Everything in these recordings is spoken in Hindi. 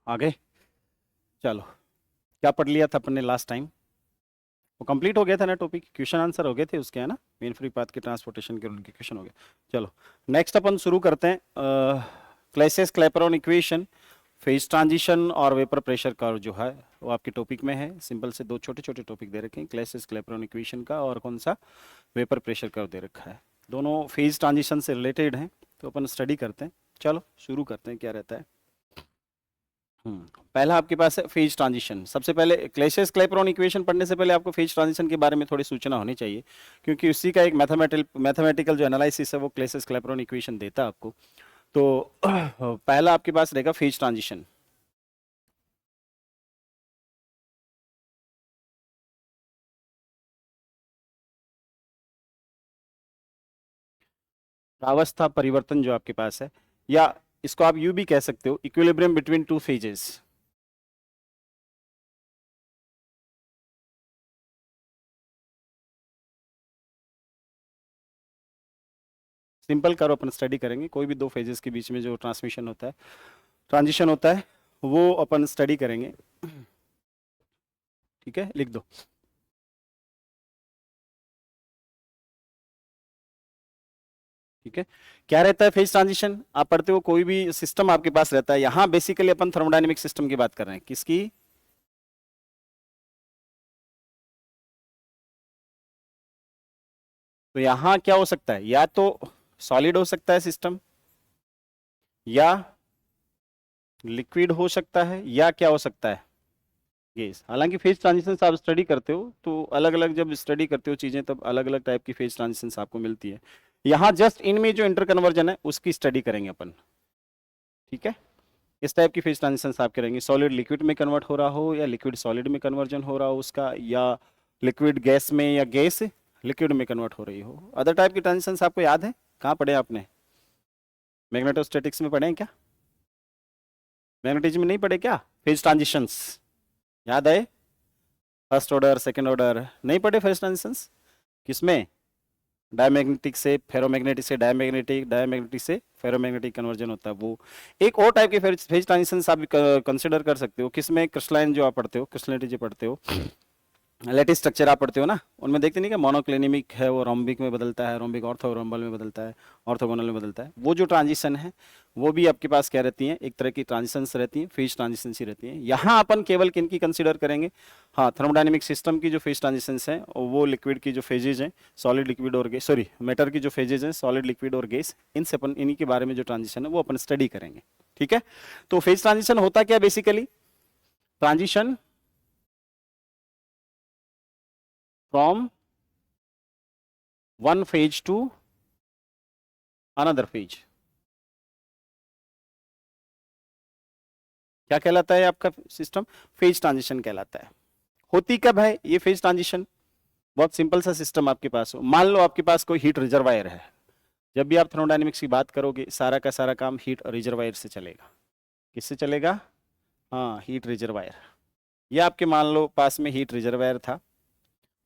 आगे चलो, क्या पढ़ लिया था अपन ने लास्ट टाइम? वो कंप्लीट हो गया था ना टॉपिक, क्वेश्चन आंसर हो गए थे उसके, है ना? मेन फ्री पाथ के ट्रांसपोर्टेशन के उनके क्वेश्चन हो गए। चलो नेक्स्ट अपन शुरू करते हैं। क्लैसियस क्लैपेरॉन इक्वेशन, फेज ट्रांजिशन और वेपर प्रेशर कर्व जो है वो आपके टॉपिक में है। सिंपल से दो छोटे छोटे टॉपिक दे रखे हैं, क्लैसियस क्लैपेरॉन इक्वेशन का और कौन सा, वेपर प्रेशर कर्व दे रखा है। दोनों फेज ट्रांजिशन से रिलेटेड हैं, तो अपन स्टडी करते हैं। चलो शुरू करते हैं, क्या रहता है। पहला आपके पास है फेज ट्रांजिशन। सबसे पहले क्लैसियस क्लैपेरॉन इक्वेशन पढ़ने से पहले आपको फेज ट्रांजिशन के बारे में थोड़ी सूचना होनी चाहिए, क्योंकि उसी का एक मैथमेटिकल जो एनालिसिस है वो क्लैसियस क्लैपेरॉन इक्वेशन देता है आपको। तो पहला आपके पास रहेगा फेज ट्रांजिशन। प्रावस्था परिवर्तन जो आपके पास है, या इसको आप यूं भी कह सकते हो, equilibrium between two phases. Simple करो, अपन स्टडी करेंगे कोई भी दो फेजेस के बीच में जो ट्रांसमिशन होता है, ट्रांजिशन होता है, वो अपन स्टडी करेंगे। ठीक है, लिख दो। ठीक है, क्या रहता है फेज ट्रांजिशन? आप पढ़ते हो कोई भी सिस्टम आपके पास रहता है, यहां बेसिकली अपन थर्मोडायनेमिक सिस्टम की बात कर रहे हैं। किसकी? तो यहां क्या हो सकता है, या तो सॉलिड हो सकता है सिस्टम, या लिक्विड हो सकता है, या क्या हो सकता है, गैस। हालांकि फेज ट्रांजिशन आप स्टडी करते हो तो अलग अलग, जब स्टडी करते हो चीजें तब अलग अलग टाइप की फेज ट्रांजिशन आपको मिलती है। यहाँ जस्ट इनमें जो इंटर कन्वर्जन है उसकी स्टडी करेंगे अपन। ठीक है, इस टाइप की फेज ट्रांजिशन आप करेंगे, सॉलिड लिक्विड में कन्वर्ट हो रहा हो, या लिक्विड सॉलिड में कन्वर्जन हो रहा हो उसका, या लिक्विड गैस में, या गैस लिक्विड में कन्वर्ट हो रही हो। अदर टाइप की ट्रांजिशन आपको याद है? कहाँ पढ़े आपने? मैग्नेटोस्टैटिक्स में पढ़े हैं क्या? मैग्नेटिज्म में नहीं पढ़े क्या फेज ट्रांजिशंस? याद है? फर्स्ट ऑर्डर सेकंड ऑर्डर नहीं पढ़े फेज ट्रांजिशंस? किसमें? डायमैग्नेटिक से फेरोमैग्नेटिक से डायमैग्नेटिक, डायमैग्नेटिक से फेरोमैग्नेटिक कन्वर्जन होता है वो। एक और टाइप के फेज ट्रांजिशन आप कंसिडर कर सकते हो, किसमें? क्रिस्टलाइन जो आप पढ़ते हो, क्रिस्टलिटी जो पढ़ते हो, लेटिस स्ट्रक्चर आप पढ़ते हो ना, उनमें देखते नहीं क्या मोनोक्लिनिमिक है वो रोम्बिक में बदलता है, रोम्बिक ऑर्थोरोम्बल में बदलता है, ऑर्थोगोनल में बदलता है। वो जो ट्रांजिशन है वो भी आपके पास क्या रहती है, एक तरह की ट्रांजिशंस रहती हैं, फेज ट्रांजिशंस ही रहती हैं। यहाँ अपन केवल किन की कंसिडर करेंगे? हाँ, थर्मोडायनेमिक सिस्टम की जो फेज ट्रांजिशंस हैं, वो लिक्विड की जो फेजेज हैं, सॉलिड लिक्विड और गैस, सॉरी मैटर की जो फेजेज हैं, सॉलिड लिक्विड और गैस, इनसे अपन इन्हीं के बारे में जो ट्रांजिशन है वो अपन स्टडी करेंगे। ठीक है, तो फेज ट्रांजिशन होता क्या basically? Transition from one phase to another phase, क्या कहलाता है आपका सिस्टम? फेज ट्रांजिशन कहलाता है। होती कब है ये फेज ट्रांजिशन? बहुत सिंपल सा सिस्टम आपके पास हो, मान लो आपके पास कोई हीट रिजर्वायर है। जब भी आप थर्मोडायनेमिक्स की बात करोगे, सारा का सारा काम हीट रिजर्वायर से चलेगा। किससे चलेगा? हाँ, हीट रिजर्वायर। ये आपके मान लो पास में हीट रिजर्वायर था,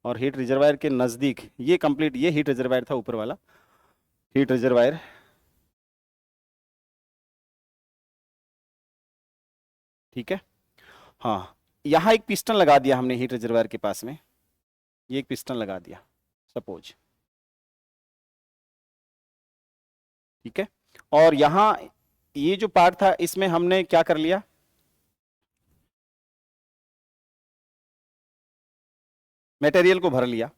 और हीट रिजर्वायर के नजदीक ये कंप्लीट, ये हीट रिजर्वायर था ऊपर वाला हीट रिजर्वायर। ठीक है, हाँ, यहाँ एक पिस्टन लगा दिया हमने हीट रिजर्वायर के पास में, ये एक पिस्टन लगा दिया सपोज। ठीक है, और यहाँ ये जो पार्ट था इसमें हमने क्या कर लिया, मटेरियल को भर लिया।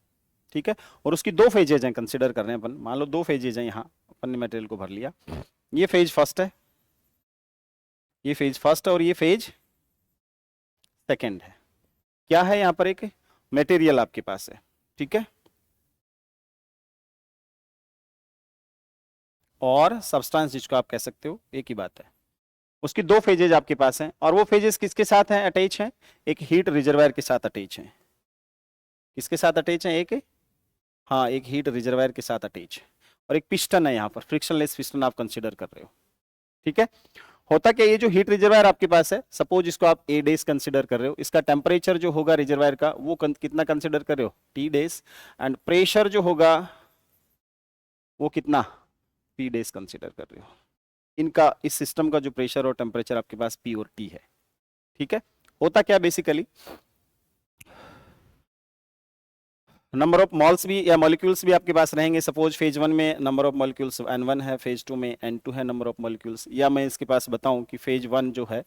ठीक है, और उसकी दो फेजेज हैं, कंसिडर कर रहे हैं अपन, मान लो दो फेजेज हैं, यहाँ अपन ने मटेरियल को भर लिया। ये फेज फर्स्ट है, ये फेज फर्स्ट है, और ये फेज सेकेंड है। क्या है यहाँ पर? एक मटेरियल आपके पास है। ठीक है, और सब्सटेंस जिसको आप कह सकते हो, एक ही बात है। उसकी दो फेजेज आपके पास हैं, और वो फेजेस किसके साथ हैं अटैच हैं? एक हीट रिजर्वायर के साथ अटैच हैं। किसके साथ अटैच हैं? एक, हाँ, एक हीट रिजर्वायर के साथ अटैच है, और एक पिस्टन है यहाँ पर, फ्रिक्शनलेस पिस्टन आप कंसीडर कर रहे हो। ठीक है, होता क्या, ये जो हीट रिजर्वायर आपके पास है, सपोज इसको आप ए डेज कंसीडर कर रहे हो, इसका टेम्परेचर जो होगा रिजर्वायर का वो कितना कंसीडर कर रहे हो? T days. एंड प्रेशर जो होगा वो कितना? पी डेज कंसीडर कर रहे हो। इनका, इस सिस्टम का जो प्रेशर और टेम्परेचर आपके पास पी और टी है। ठीक है, होता क्या बेसिकली, नंबर ऑफ मॉल्स भी या मॉलिक्यूल्स भी आपके पास रहेंगे। सपोज फेज 1 में नंबर ऑफ मॉलिक्यूल्स n1 है, फेज 2 में n2 है नंबर ऑफ मॉलिक्यूल्स, या मैं इसके पास बताऊं कि फेज 1 जो है,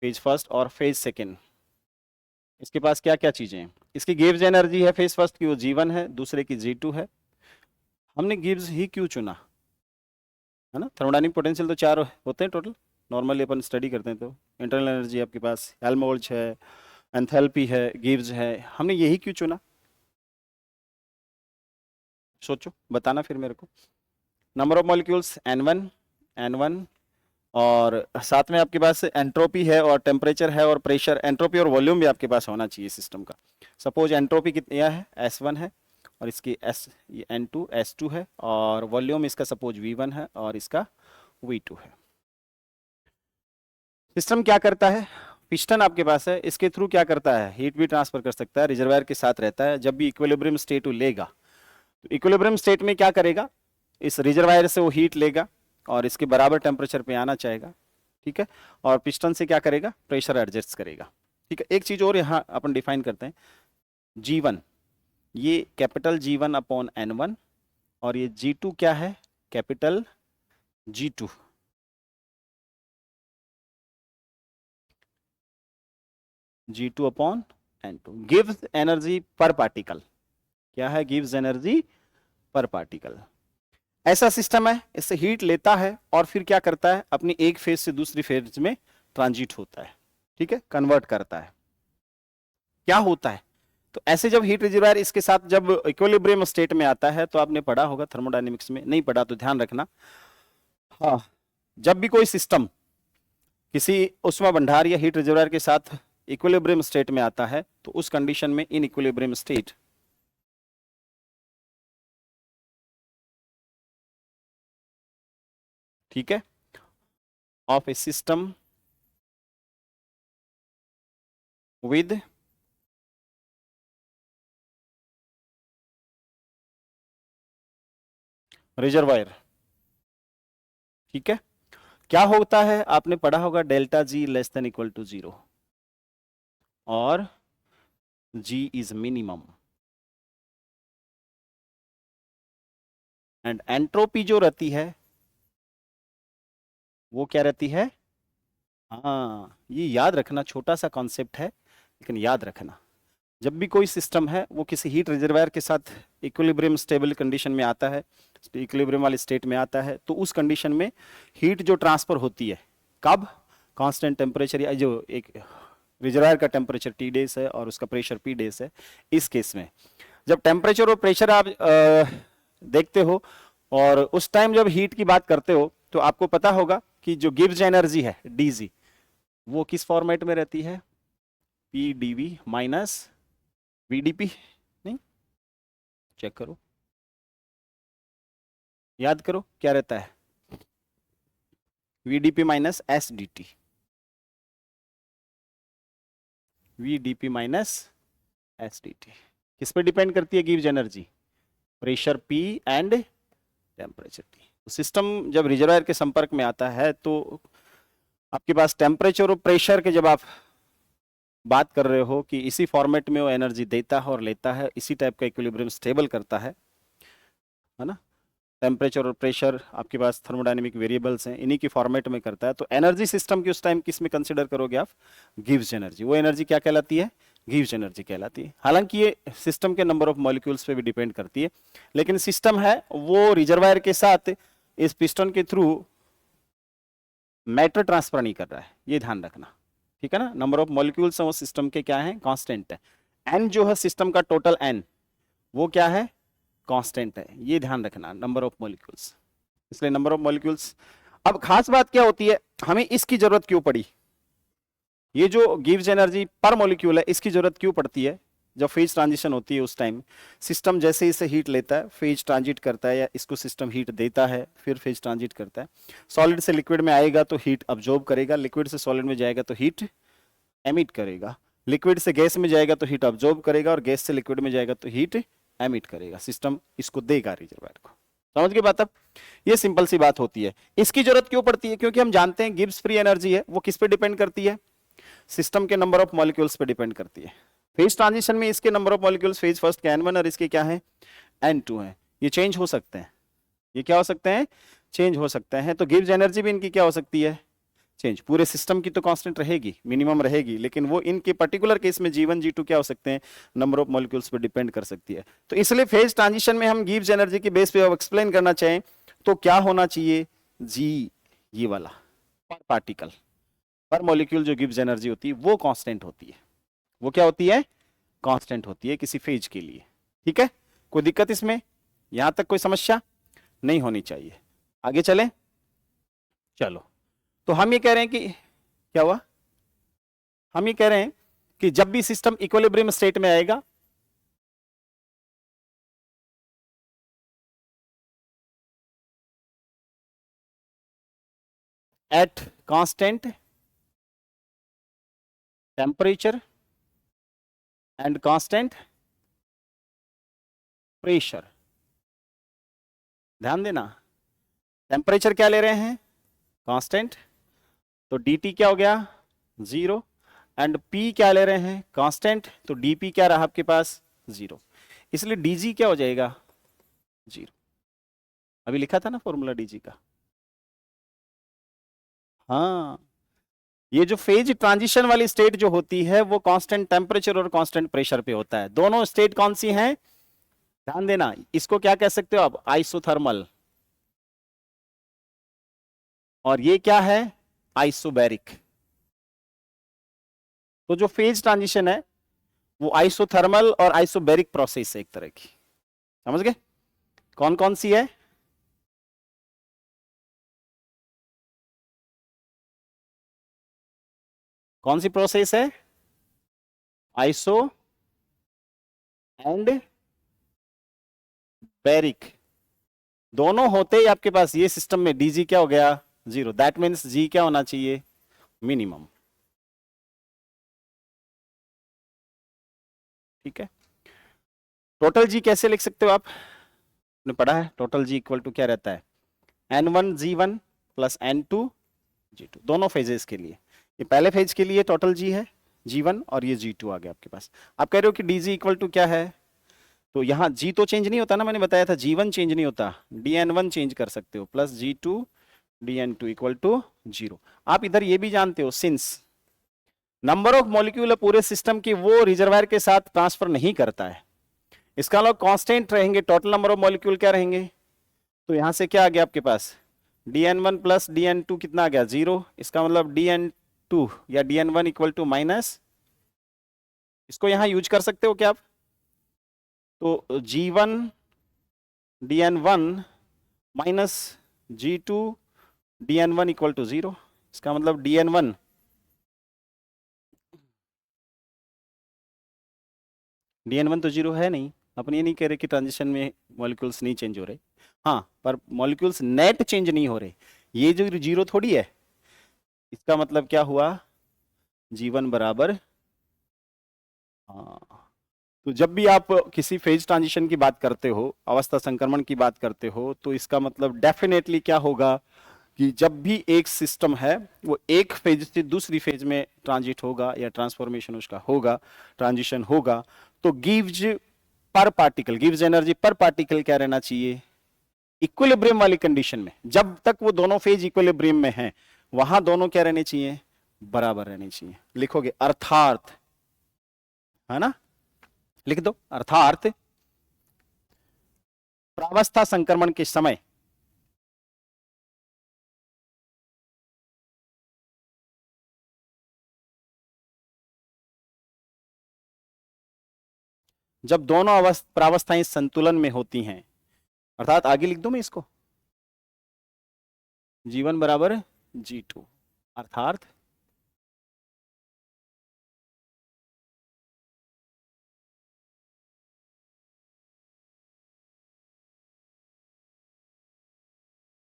फेज फर्स्ट और फेज सेकेंड, इसके पास क्या क्या चीजें हैं। इसकी गिव्स एनर्जी है फेज फर्स्ट की वो G1 है, दूसरे की G2 है। हमने गिव्स ही क्यों चुना, है ना, थर्मोडायनेमिक पोटेंशियल तो 4 होते हैं टोटल, नॉर्मली अपन स्टडी करते हैं तो इंटरनल एनर्जी आपके पास हेल्महोल्ट्ज है, एंथैल्पी है, गिव्स है, हमने यही क्यों चुना, सोचो बताना फिर मेरे को। नंबर ऑफ मॉलिक्यूल्स n1 और साथ में आपके पास एंट्रोपी है और टेम्परेचर है और प्रेशर, एंट्रोपी और वॉल्यूम भी आपके पास होना चाहिए सिस्टम का। सपोज एंट्रोपी कितनी है, S1 है और इसकी N2 S2 है, और वॉल्यूम इसका सपोज V1 है और इसका V2 है। सिस्टम क्या करता है, पिस्टन आपके पास है, इसके थ्रू क्या करता है, हीट भी ट्रांसफर कर सकता है, रिजर्वायर के साथ रहता है। जब भी इक्विलिब्रियम स्टेट लेगा तो इक्विलिब्रियम स्टेट में क्या करेगा, इस रिजर्वायर से वो हीट लेगा और इसके बराबर टेम्परेचर पे आना चाहेगा, ठीक है, और पिस्टन से क्या करेगा, प्रेशर एडजस्ट करेगा, ठीक है। एक चीज और यहाँ अपन डिफाइन करते हैं, G1 ये कैपिटल G1 अपॉन N1 और ये G2 क्या है, capital G2। G2 upon N2 gives energy पर पार्टिकल, क्या है, गिव्स एनर्जी पर पार्टिकल। ऐसा सिस्टम है, इससे हीट लेता है और फिर क्या करता है, अपनी एक फेज से दूसरी फेज में ट्रांजिट होता है, ठीक है, कन्वर्ट करता है। क्या होता है, तो ऐसे जब हीट रिजर्वायर इसके साथ जब इक्विलिब्रियम स्टेट में आता है, तो आपने पढ़ा होगा थर्मोडायनेमिक्स में, नहीं पढ़ा तो ध्यान रखना। हाँ, जब भी कोई सिस्टम किसी उष्मा भंडार या हीट रिजर्वायर के साथ इक्विलिब्रियम स्टेट में आता है, तो उस कंडीशन में इन इक्विलिब्रियम स्टेट ठीक है of a system with reservoir, ठीक है, क्या होता है, आपने पढ़ा होगा delta G less than equal to 0 और G is minimum, and entropy जो रहती है वो क्या रहती है, हाँ ये याद रखना, छोटा सा कॉन्सेप्ट है लेकिन याद रखना, जब भी कोई सिस्टम है वो किसी हीट रिजर्वायर के साथ इक्विलिब्रियम स्टेबल कंडीशन में आता है, इक्विलिब्रियम वाले स्टेट में आता है, तो उस कंडीशन में हीट जो ट्रांसफर होती है, कब, कांस्टेंट टेम्परेचर, या जो एक रिजर्वायर का टेम्परेचर T डेज है और उसका प्रेशर P डेज है, इस केस में जब टेम्परेचर और प्रेशर आप देखते हो और उस टाइम जब हीट की बात करते हो, तो आपको पता होगा कि जो गिव्स एनर्जी है DG वो किस फॉर्मेट में रहती है, PdV माइनस VdP, नहीं, चेक करो, याद करो क्या रहता है, VdP minus SdT, VdP minus SdT किस पे डिपेंड करती है gives energy, pressure P and temperature T। System जब रिजर्वायर के संपर्क में आता है तो आपके पास टेम्परेचर और प्रेशर के जब आप बात कर रहे हो कि इसी फॉर्मेट में वो एनर्जी देता है और लेता है, इसी टाइप का इक्विलिब्रियम स्टेबल करता है ना, टेम्परेचर और प्रेशर आपके पास थर्मोडायनेमिक वेरिएबल्स हैं, इन्हीं की फॉर्मेट में करता है, तो एनर्जी सिस्टम की उस टाइम किस में कंसिडर करोगे आप, गिव्स एनर्जी। वो एनर्जी क्या कहलाती है, गिव्स एनर्जी कहलाती है। हालांकि ये सिस्टम के नंबर ऑफ मॉलिक्यूल्स पे भी डिपेंड करती है, लेकिन सिस्टम है वो रिजर्वायर के साथ इस पिस्टन के थ्रू मैटर ट्रांसफर नहीं कर रहा है, ये ध्यान रखना, ठीक है ना। नंबर ऑफ मॉलिक्यूल्स वो सिस्टम के क्या है, कांस्टेंट है। एन जो है सिस्टम का टोटल एन वो क्या है, कांस्टेंट है, ये ध्यान रखना, नंबर ऑफ मॉलिक्यूल्स, इसलिए नंबर ऑफ मॉलिक्यूल्स। अब खास बात क्या होती है, हमें इसकी जरूरत क्यों पड़ी, ये जो गिव्स एनर्जी पर मॉलिक्यूल है इसकी जरूरत क्यों पड़ती है, जब फेज ट्रांजिशन होती है उस टाइम सिस्टम जैसे इसे हीट लेता है, फेज ट्रांजिट करता है, या इसको सिस्टम हीट देता है फिर फेज ट्रांजिट करता है। सॉलिड से लिक्विड में आएगा तो हीट अब्जॉर्ब करेगा, लिक्विड से सॉलिड में जाएगा तो हीट एमिट करेगा, लिक्विड से गैस में जाएगा तो हीट अब्जॉर्ब करेगा, और गैस से लिक्विड में जाएगा तो हीट एमिट करेगा, सिस्टम इसको देगा रिजर्वायर को। समझ गए बात। अब ये सिंपल सी बात होती है। इसकी जरूरत क्यों पड़ती है, क्योंकि हम जानते हैं गिब्स फ्री एनर्जी है वो किस पे डिपेंड करती है, सिस्टम के नंबर ऑफ मॉलिक्यूल्स पे डिपेंड करती है। फेज ट्रांजिशन में इसके number of molecules phase first के n1 और इसके क्या है n2 है, ये चेंज हो सकते हैं, ये क्या हो सकते हैं, चेंज हो सकते हैं। तो गिव्स एनर्जी भी इनकी क्या हो सकती है, चेंज। पूरे सिस्टम की तो कांस्टेंट रहेगी, मिनिमम रहेगी, लेकिन वो इनके पर्टिकुलर केस में G1 G2 क्या हो सकते हैं, नंबर ऑफ मॉलिक्यूल्स पे डिपेंड कर सकती है। तो इसलिए फेज ट्रांजिशन में हम गिव्स एनर्जी की बेस पे एक्सप्लेन करना चाहें तो क्या होना चाहिए, G, ये वाला पर पार्टिकल पर मॉलिक्यूल जो गिव्स एनर्जी होती है वो कांस्टेंट होती है, वो क्या होती है, कांस्टेंट होती है किसी फेज के लिए। ठीक है, कोई दिक्कत इसमें, यहां तक कोई समस्या नहीं होनी चाहिए। आगे चलें, चलो। तो हम ये कह रहे हैं कि क्या हुआ, हम ये कह रहे हैं कि जब भी सिस्टम इक्विलिब्रियम स्टेट में आएगा at constant temperature and constant pressure, ध्यान देना, टेम्परेचर क्या ले रहे हैं, कांस्टेंट, तो dt क्या हो गया, 0, एंड p क्या ले रहे हैं, कांस्टेंट, तो dp क्या रहा आपके पास, 0, इसलिए dg क्या हो जाएगा, 0। अभी लिखा था ना फॉर्मूला dg का। हाँ, ये जो फेज ट्रांजिशन वाली स्टेट जो होती है वो कांस्टेंट टेम्परेचर और कांस्टेंट प्रेशर पे होता है। दोनों स्टेट कौन सी हैं, ध्यान देना, इसको क्या कह सकते हो आप, आइसोथर्मल, और ये क्या है, आइसोबैरिक। तो जो फेज ट्रांजिशन है वो आइसोथर्मल और आइसोबैरिक प्रोसेस है एक तरह की, समझ गए, कौन कौन सी है, कौन सी प्रोसेस है, आइसो एंड बैरिक, दोनों होते ही आपके पास ये सिस्टम में डीजी क्या हो गया, 0, दैट मीन्स जी क्या होना चाहिए, मिनिमम। ठीक है, टोटल जी कैसे लिख सकते हो आप, ने पढ़ा है, टोटल जी इक्वल टू क्या रहता है, n1 g1 plus n2 g2, दोनों फेजेस के लिए। ये पहले फेज के लिए टोटल जी है g1 और ये g2 आ गया आपके पास। आप कह रहे हो कि dg इक्वल टू क्या है, तो यहाँ g तो चेंज नहीं होता ना, मैंने बताया था g1 चेंज नहीं होता, dn1 चेंज कर सकते हो, plus g2 dn2 equal to 0। आप इधर ये भी जानते हो, सिंस नंबर ऑफ मॉलिक्यूल पूरे सिस्टम की वो रिजर्वायर के साथ ट्रांसफर नहीं करता है, इसका मतलब कांस्टेंट रहेंगे, टोटल नंबर ऑफ मॉलिक्यूल क्या रहेंगे, तो यहां से क्या आ गया आपके पास, dn1 प्लस dn2 कितना आ गया, 0, इसका मतलब dn2 या dn1 इक्वल टू माइनस, इसको यहां यूज कर सकते हो क्या आप, तो g1 dn1 minus g2 dn1 equal to 0, इसका मतलब dn1 तो 0 है नहीं, अपन ये नहीं कह रहे कि ट्रांजिशन में मॉलिक्यूल्स नहीं चेंज हो रहे, हाँ, पर मॉलिक्यूल्स नेट चेंज नहीं हो रहे, ये जो 0 थोड़ी है, इसका मतलब क्या हुआ, g1 बराबर, हाँ। तो जब भी आप किसी फेज ट्रांजिशन की बात करते हो, अवस्था संक्रमण की बात करते हो, तो इसका मतलब डेफिनेटली क्या होगा कि जब भी एक सिस्टम है वो एक फेज से दूसरी फेज में ट्रांजिट होगा या ट्रांसफॉर्मेशन उसका होगा, ट्रांजिशन होगा, तो गिव्स पर पार्टिकल, गिव्स एनर्जी पर पार्टिकल क्या रहना चाहिए, इक्विलिब्रियम वाली कंडीशन में, जब तक वो दोनों फेज इक्विलिब्रियम में हैं वहां दोनों क्या रहने चाहिए, बराबर रहने चाहिए। लिखोगे अर्थात, है ना, लिख दो अर्थात प्रावस्था संक्रमण के समय जब दोनों प्रावस्थाएं संतुलन में होती हैं, अर्थात आगे लिख दूं मैं इसको, g1 बराबर g2, अर्थात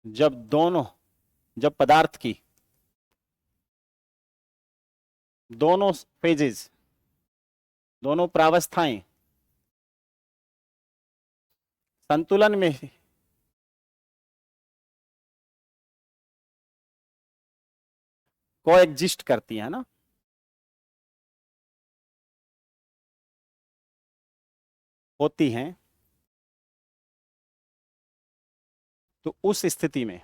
जब पदार्थ की दोनों फेजेस, दोनों प्रावस्थाएं संतुलन में कोएग्जिस्ट करती है ना, होती हैं तो उस स्थिति में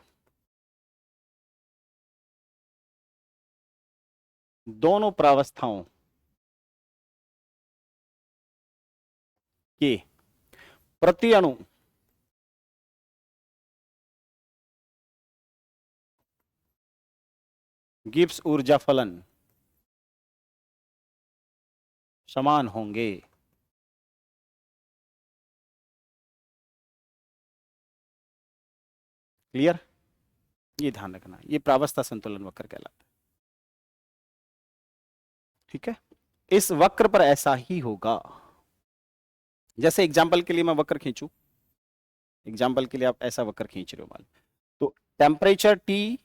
दोनों प्रावस्थाओं के प्रति अणु गिब्स ऊर्जा फलन समान होंगे। क्लियर? ये ध्यान रखना, ये प्रावस्था संतुलन वक्र कहलाता है। ठीक है, इस वक्र पर ऐसा ही होगा। जैसे एग्जाम्पल के लिए मैं वक्र खींचू, एग्जाम्पल के लिए आप ऐसा वक्र खींच रहे हो मान, तो टेम्परेचर T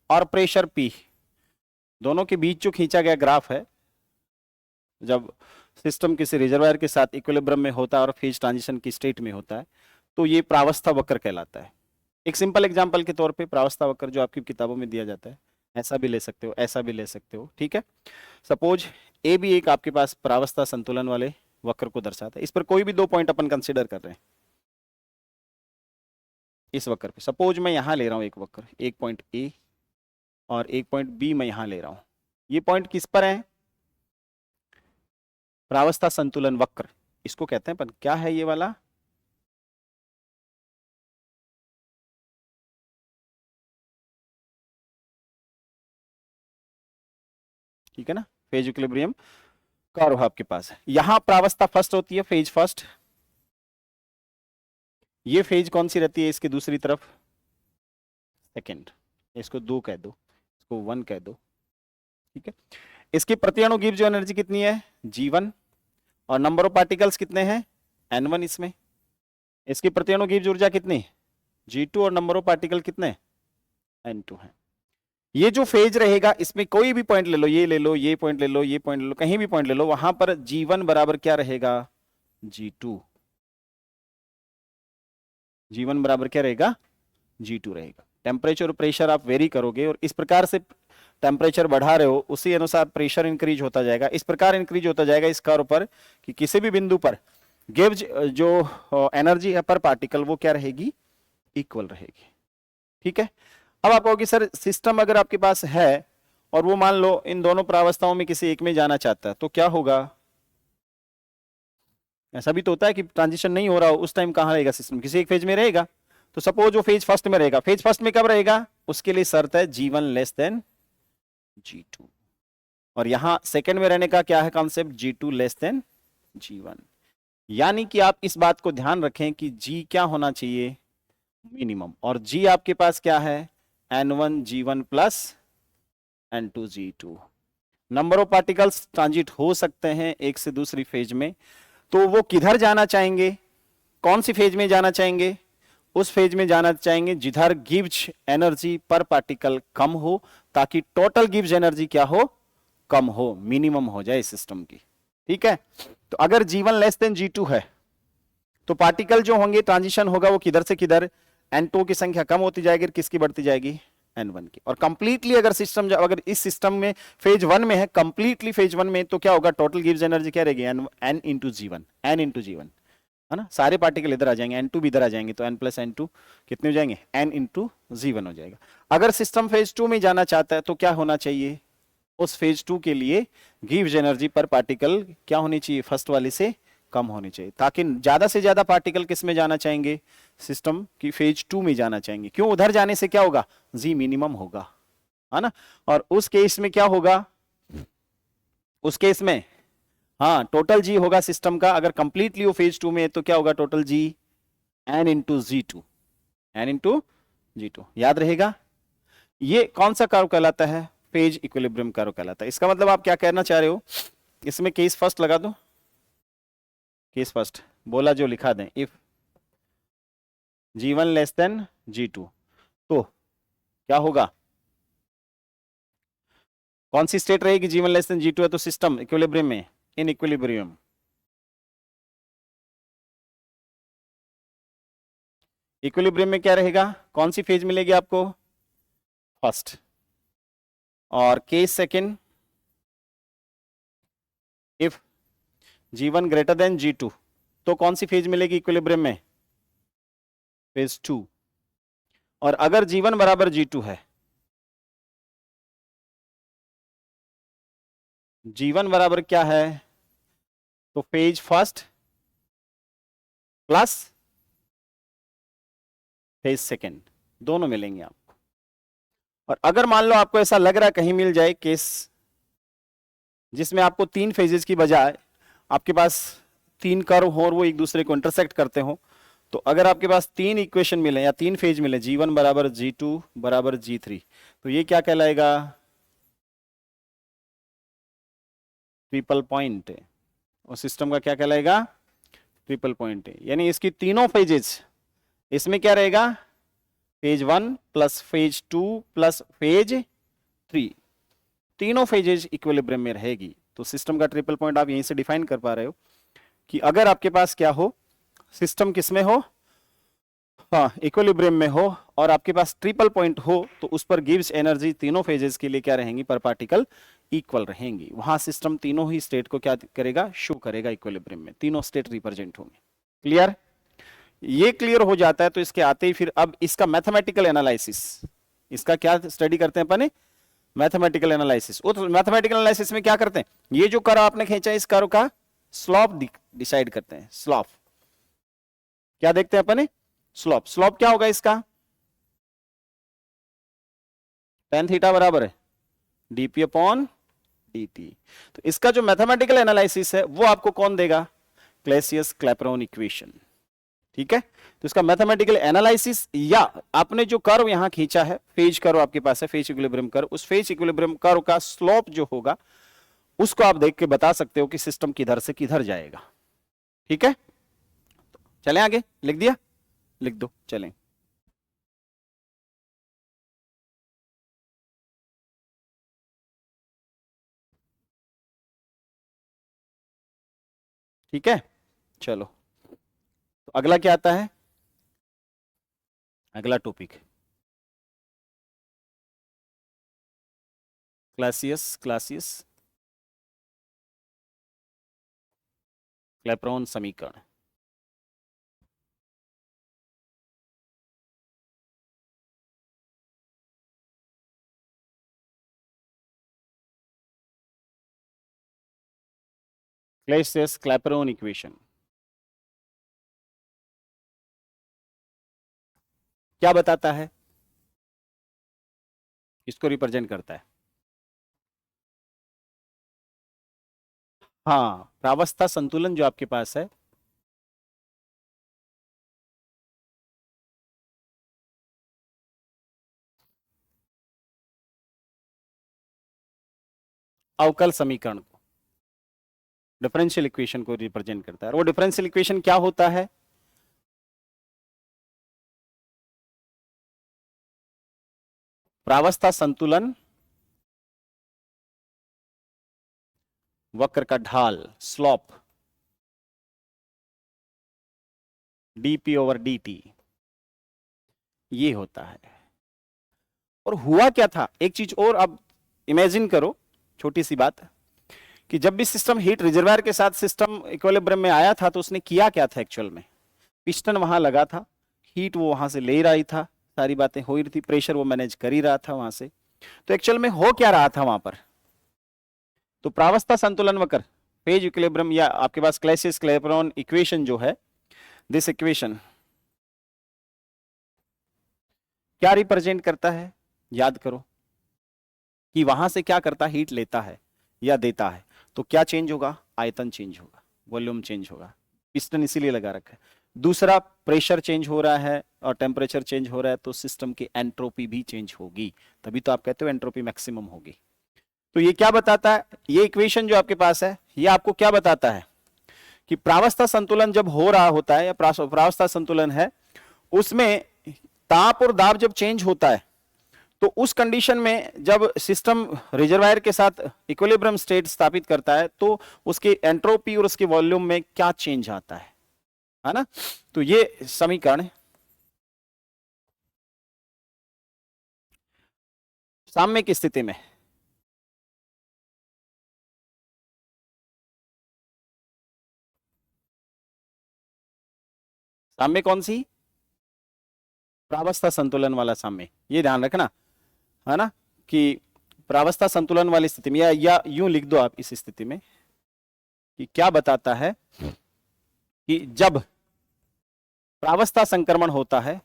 और प्रेशर P दोनों के बीच जो खींचा गया ग्राफ है, जब सिस्टम किसी रिजर्वायर के साथ इक्विलिब्रियम में होता है और फेज ट्रांजिशन की स्टेट में होता है, तो ये प्रावस्था वक्र कहलाता है। एक सिंपल एग्जांपल के तौर पे प्रावस्था वक्र जो आपकी किताबों में दिया जाता है, ऐसा भी ले सकते हो, ऐसा भी ले सकते हो। ठीक है, सपोज ए भी एक आपके पास प्रावस्था संतुलन वाले वक्र को दर्शाता है। इस पर कोई भी 2 पॉइंट अपन कंसिडर कर रहे हैं इस वक्र पे। सपोज मैं यहां ले रहा हूं एक वक्र, एक पॉइंट ए और एक पॉइंट बी मैं यहां ले रहा हूं। ये पॉइंट किस पर है? प्रावस्था संतुलन वक्र इसको कहते हैं। पर क्या है ये वाला? ठीक है ना, फेज इक्विलिब्रियम कर्व आपके पास है। यहां प्रावस्था फर्स्ट होती है, फेज फर्स्ट। ये फेज कौन सी रहती है इसकी दूसरी तरफ? सेकंड। इसको 2 कह दो, इसको 1 कह दो। ठीक है, इसकी प्रति अणु गिब्स एनर्जी कितनी है? G1। और नंबर ऑफ पार्टिकल्स कितने हैं? N1 इसमें। इसकी प्रति अणु गिब्स ऊर्जा कितनी? G2। और नंबर ऑफ पार्टिकल कितने? N2 है। ये जो फेज रहेगा इसमें कोई भी पॉइंट ले लो, ये ले लो, ये पॉइंट ले लो, ये पॉइंट ले लो, कहीं भी पॉइंट ले लो, वहां पर G1 बराबर क्या रहेगा? G2। G1 बराबर क्या रहेगा? G2 रहेगा। टेम्परेचर और प्रेशर आप वेरी करोगे और इस प्रकार से टेम्परेचर बढ़ा रहे हो, उसी अनुसार प्रेशर इंक्रीज होता जाएगा। इस प्रकार इंक्रीज होता जाएगा इस कर्व पर कि किसी भी बिंदु पर गिब्स जो एनर्जी है पर पार्टिकल वो क्या रहेगी? इक्वल रहेगी। ठीक है, अब आप कहोगे सर सिस्टम अगर आपके पास है और वो मान लो इन दोनों प्रावस्थाओं में किसी एक में जाना चाहता है तो क्या होगा? ऐसा भी तो होता है कि ट्रांजिशन नहीं हो रहा हो, उस टाइम कहां रहेगा सिस्टम? किसी एक फेज में रहेगा। तो सपोज वो फेज फर्स्ट में रहेगा। फेज फर्स्ट में कब रहेगा? उसके लिए शर्त है G1 लेस देन G2। और यहां सेकंड में रहने का क्या है concept? G2 less than G1। यानी कि आप इस बात को ध्यान रखें कि G क्या होना चाहिए? मिनिमम। और G आपके पास क्या है? N1 G1 plus N2 G2। Number of particles transit हो सकते हैं एक से दूसरी फेज में, तो वो किधर जाना चाहेंगे? कौन सी फेज में जाना चाहेंगे? उस फेज में जाना चाहेंगे जिधर गिब्स एनर्जी पर पार्टिकल कम हो, ताकि टोटल गिब्स एनर्जी क्या हो? कम हो, मिनिमम हो जाए सिस्टम की। ठीक है, तो अगर G1 लेस देन G2 है तो पार्टिकल जो होंगे ट्रांजिशन होगा वो किधर से किधर? N2 की संख्या कम होती जाएगी, किसकी बढ़ती जाएगी? N1 की। और कंप्लीटली अगर सिस्टम, अगर इस सिस्टम में फेज 1 में है, कंप्लीटली फेज 1 में, तो क्या होगा? टोटल गिब्स एनर्जी क्या रहेगी? N into G1, N into G1, है ना। सारे पार्टिकल इधर आ जाएंगे, N2 भी इधर आ जाएंगे, तो N प्लस N2 कितने हो जाएंगे? N इंटू G1 हो जाएगा। अगर सिस्टम फेज 2 में जाना चाहता है तो क्या होना चाहिए? उस फेज 2 के लिए गिब्स एनर्जी पर पार्टिकल क्या होनी चाहिए? फर्स्ट वाले से कम होनी चाहिए, ताकि ज्यादा से ज्यादा पार्टिकल किस में जाना चाहेंगे? सिस्टम की फेज 2 में जाना चाहेंगे। क्यों? उधर जाने से क्या होगा? G मिनिमम होगा, है ना। और उस केस में क्या होगा? उस केस में हाँ टोटल G होगा सिस्टम का। अगर कंप्लीटली वो फेज 2 में है तो क्या होगा? Total G N into G2, N into G2। याद रहेगा? ये कौन सा कर्व कहलाता है? फेज इक्विलिब्रियम कर्व कहलाता है। इसका मतलब आप क्या कहना चाह रहे हो? इसमें केस फर्स्ट लगा दो, केस फर्स्ट बोला जो लिखा दें, if G1 less than G2 तो क्या होगा? कौन सी स्टेट रहेगी? G1 लेस देन G2 है तो सिस्टम इक्विलिब्रियम में, इन इक्विलिब्रियम। इक्विलिब्रियम में क्या रहेगा? कौन सी फेज मिलेगी आपको? फर्स्ट। और case second, if G1 greater than G2 तो कौन सी फेज मिलेगी इक्विलिब्रियम में? फेज 2। और अगर G1 बराबर G2 है, G1 बराबर क्या है? तो phase first plus phase second दोनों मिलेंगे आपको। और अगर मान लो आपको ऐसा लग रहा है कहीं मिल जाए केस जिसमें आपको 3 फेजेस की बजाय आपके पास 3 कर्व हो और वो एक दूसरे को इंटरसेक्ट करते हो, तो अगर आपके पास 3 इक्वेशन मिले या 3 फेज मिले, G1 बराबर G2 बराबर G3, तो ये क्या कहलाएगा? Triple point. और सिस्टम का क्या कहलाएगा? Triple point. यानी इसकी तीनों फेजेस, इसमें क्या रहेगा? Phase 1 plus phase 2 plus phase 3, तीनों फेजेज इक्विलिब्रियम में रहेगी। तो सिस्टम का ट्रिपल पॉइंट आप यहीं से डिफाइन कर पा रहे हो कि अगर आपके पास क्या हो, सिस्टम किसमें हो? हाँ, इक्विलिब्रियम में हो, और आपके पास ट्रिपल पॉइंट हो, तो उस पर गिव्स एनर्जी तीनों फेजेस के लिए क्या रहेंगी? पर पार्टिकल इक्वल रहेंगी। वहां सिस्टम तीनों ही स्टेट को क्या करेगा? शो करेगा इक्विलिब्रियम में, तीनों स्टेट रिप्रेजेंट होंगे। क्लियर? ये क्लियर हो जाता है तो इसके आते ही फिर अब इसका मैथमेटिकल एनालिसिस, इसका क्या स्टडी करते हैं अपन? Mathematical analysis. वो तो मैथमेटिकल एनालिसिस में क्या करते हैं? ये जो कर्व आपने खींचा, इस कर्व का स्लॉप डिसाइड करते हैं। स्लॉप क्या देखते हैं अपन? स्लॉप। स्लॉप क्या होगा इसका? tan थीटा बराबर है dp अपॉन dt। तो इसका जो मैथमेटिकल एनालिसिस है वो आपको कौन देगा? क्लैसियस क्लैपेरॉन इक्वेशन। ठीक है, तो इसका मैथमेटिकल एनालिसिस, या आपने जो कर्व यहां खींचा है, फेज कर्व आपके पास है, फेज इक्विलिब्रियम कर्व, उस फेज इक्विलिब्रियम कर्व का स्लोप जो होगा उसको आप देख के बता सकते हो कि सिस्टम किधर से किधर जाएगा। ठीक है, चलें आगे। लिख दिया? लिख दो, चलें। ठीक है, चलो। तो अगला क्या आता है? अगला टॉपिक क्लासियस क्लैपेरॉन समीकरण। क्लैसियस क्लैपेरॉन इक्वेशन क्या बताता है? किसको रिप्रेजेंट करता है? हाँ, प्रावस्था संतुलन जो आपके पास है, अवकल समीकरण को, डिफरेंशियल इक्वेशन को रिप्रेजेंट करता है। और वो डिफरेंशियल इक्वेशन क्या होता है? प्रावस्था संतुलन वक्र का ढाल, स्लॉप, dp ओवर dt, ये होता है। और हुआ क्या था, एक चीज और अब इमेजिन करो, छोटी सी बात, कि जब भी सिस्टम हीट रिजर्वायर के साथ सिस्टम इक्विलिब्रियम में आया था तो उसने किया क्या था एक्चुअल में? पिस्टन वहां लगा था, हीट वो वहां से ले रही था, सारी बातें हो रही थी, प्रेशर वो मैनेज कर ही रहा था वहां से। तो एक्चुअल में हो क्या रहा था वहां पर? तो प्रावस्था संतुलन वक्र, फेज इक्विलिब्रियम, या आपके पास क्लैसियस क्लैपेरॉन इक्वेशन जो है, दिस इक्वेशन क्या रिप्रेजेंट करता है? याद करो कि वहां से क्या करता है? हीट लेता है या देता है, तो क्या चेंज होगा? आयतन चेंज होगा, वॉल्यूम चेंज होगा। पिस्टन इसीलिए लगा रखा है। दूसरा, प्रेशर चेंज हो रहा है और टेम्परेचर चेंज हो रहा है, तो सिस्टम की एंट्रोपी भी चेंज होगी, तभी तो आप कहते हो एंट्रोपी मैक्सिमम होगी। तो ये क्या बताता है? ये इक्वेशन जो आपके पास है, ये आपको क्या बताता है? कि प्रावस्था संतुलन जब हो रहा होता है, या प्रावस्था संतुलन है, उसमें ताप और दाब जब चेंज होता है, तो उस कंडीशन में जब सिस्टम रिजर्वायर के साथ इक्विलिब्रियम स्टेट स्थापित करता है, तो उसके एंट्रोपी और उसके वॉल्यूम में क्या चेंज आता है ना? तो ये समीकरण साम्य की स्थिति में साम्य कौन सी? प्रावस्था संतुलन वाला साम्य, ये ध्यान रखना है ना, कि प्रावस्था संतुलन वाली स्थिति में, या यूं लिख दो आप इस स्थिति में कि क्या बताता है कि जब प्रावस्था संक्रमण होता है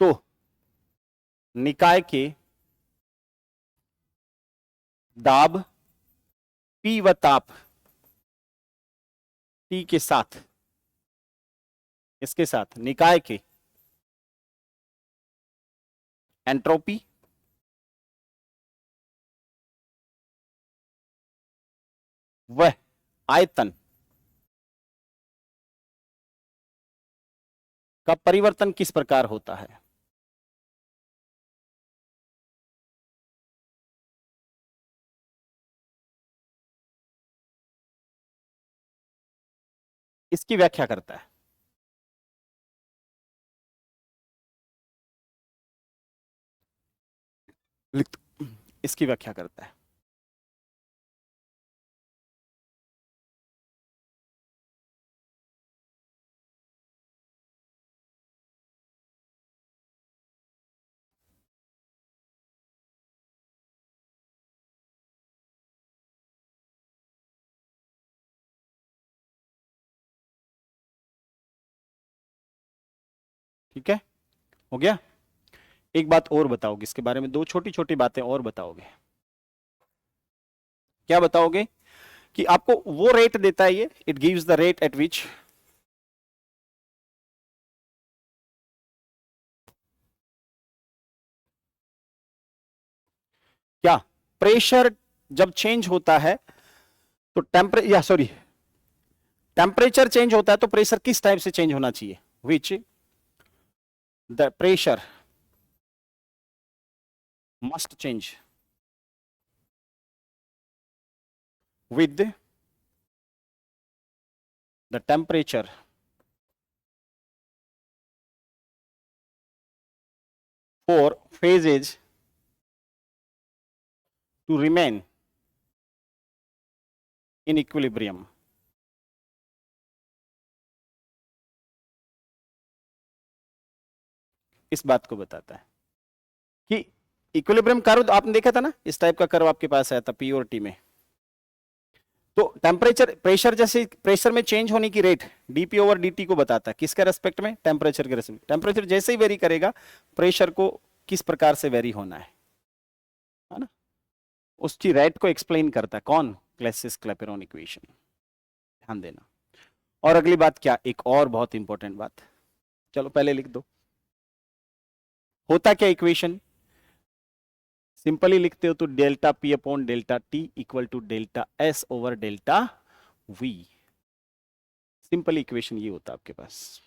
तो निकाय के दाब P व ताप T के साथ, इसके साथ निकाय के एंट्रोपी व आयतन का परिवर्तन किस प्रकार होता है? इसकी व्याख्या करता है। लिख दो, इसकी व्याख्या करता है। ठीक है, हो गया। एक बात और बताओगे इसके बारे में, दो छोटी छोटी बातें और बताओगे। क्या बताओगे? कि आपको वो रेट देता है, ये it gives the rate at विच क्या प्रेशर जब चेंज होता है तो टेम्परेचर चेंज होता है तो प्रेशर किस टाइप से चेंज होना चाहिए? Which the pressure must change with the temperature for phases to remain in equilibrium. इस बात को बताता है कि इक्विलिब्रियम कर्व आपने देखा था ना, इस टाइप का कर्व आपके पास आया था पी और टी में। तो टेम्परेचर प्रेशर जैसे प्रेशर में चेंज होने की रेट डीपी ओवर डीटी को बताता है, किसके रेस्पेक्ट में? टेम्परेचर के रेस्पेक्ट। टेम्परेचर जैसे ही वेरी करेगा प्रेशर को किस प्रकार से वेरी होना है ना, उसकी रेट को एक्सप्लेन करता है कौन? क्लैसियस क्लैपेरॉन इक्वेशन। ध्यान देना। और अगली बात क्या, एक और बहुत इंपॉर्टेंट बात, चलो पहले लिख दो। होता क्या इक्वेशन? सिंपली लिखते हो तो delta P upon delta T equal to delta S over delta V. Simple equation ये होता है आपके पास।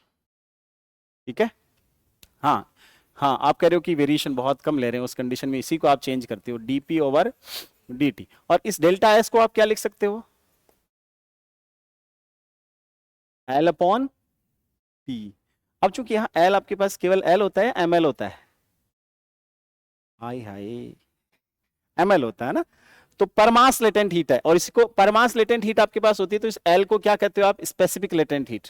ठीक है, हाँ हाँ, आप कह रहे हो कि वेरिएशन बहुत कम ले रहे हैं, उस कंडीशन में इसी को आप चेंज करते हो डीपी ओवर dt, और इस डेल्टा एस को आप क्या लिख सकते हो? L upon T. अब चूंकि यहां एल आपके पास केवल एल होता है, एम एल होता है? हाय हाय, एम एल होता है ना, तो पर मास लेटेंट हीट है, और इसको पर मास लेटेंट हीट आपके पास होती है, तो इस एल को क्या कहते हो आप? Specific latent heat.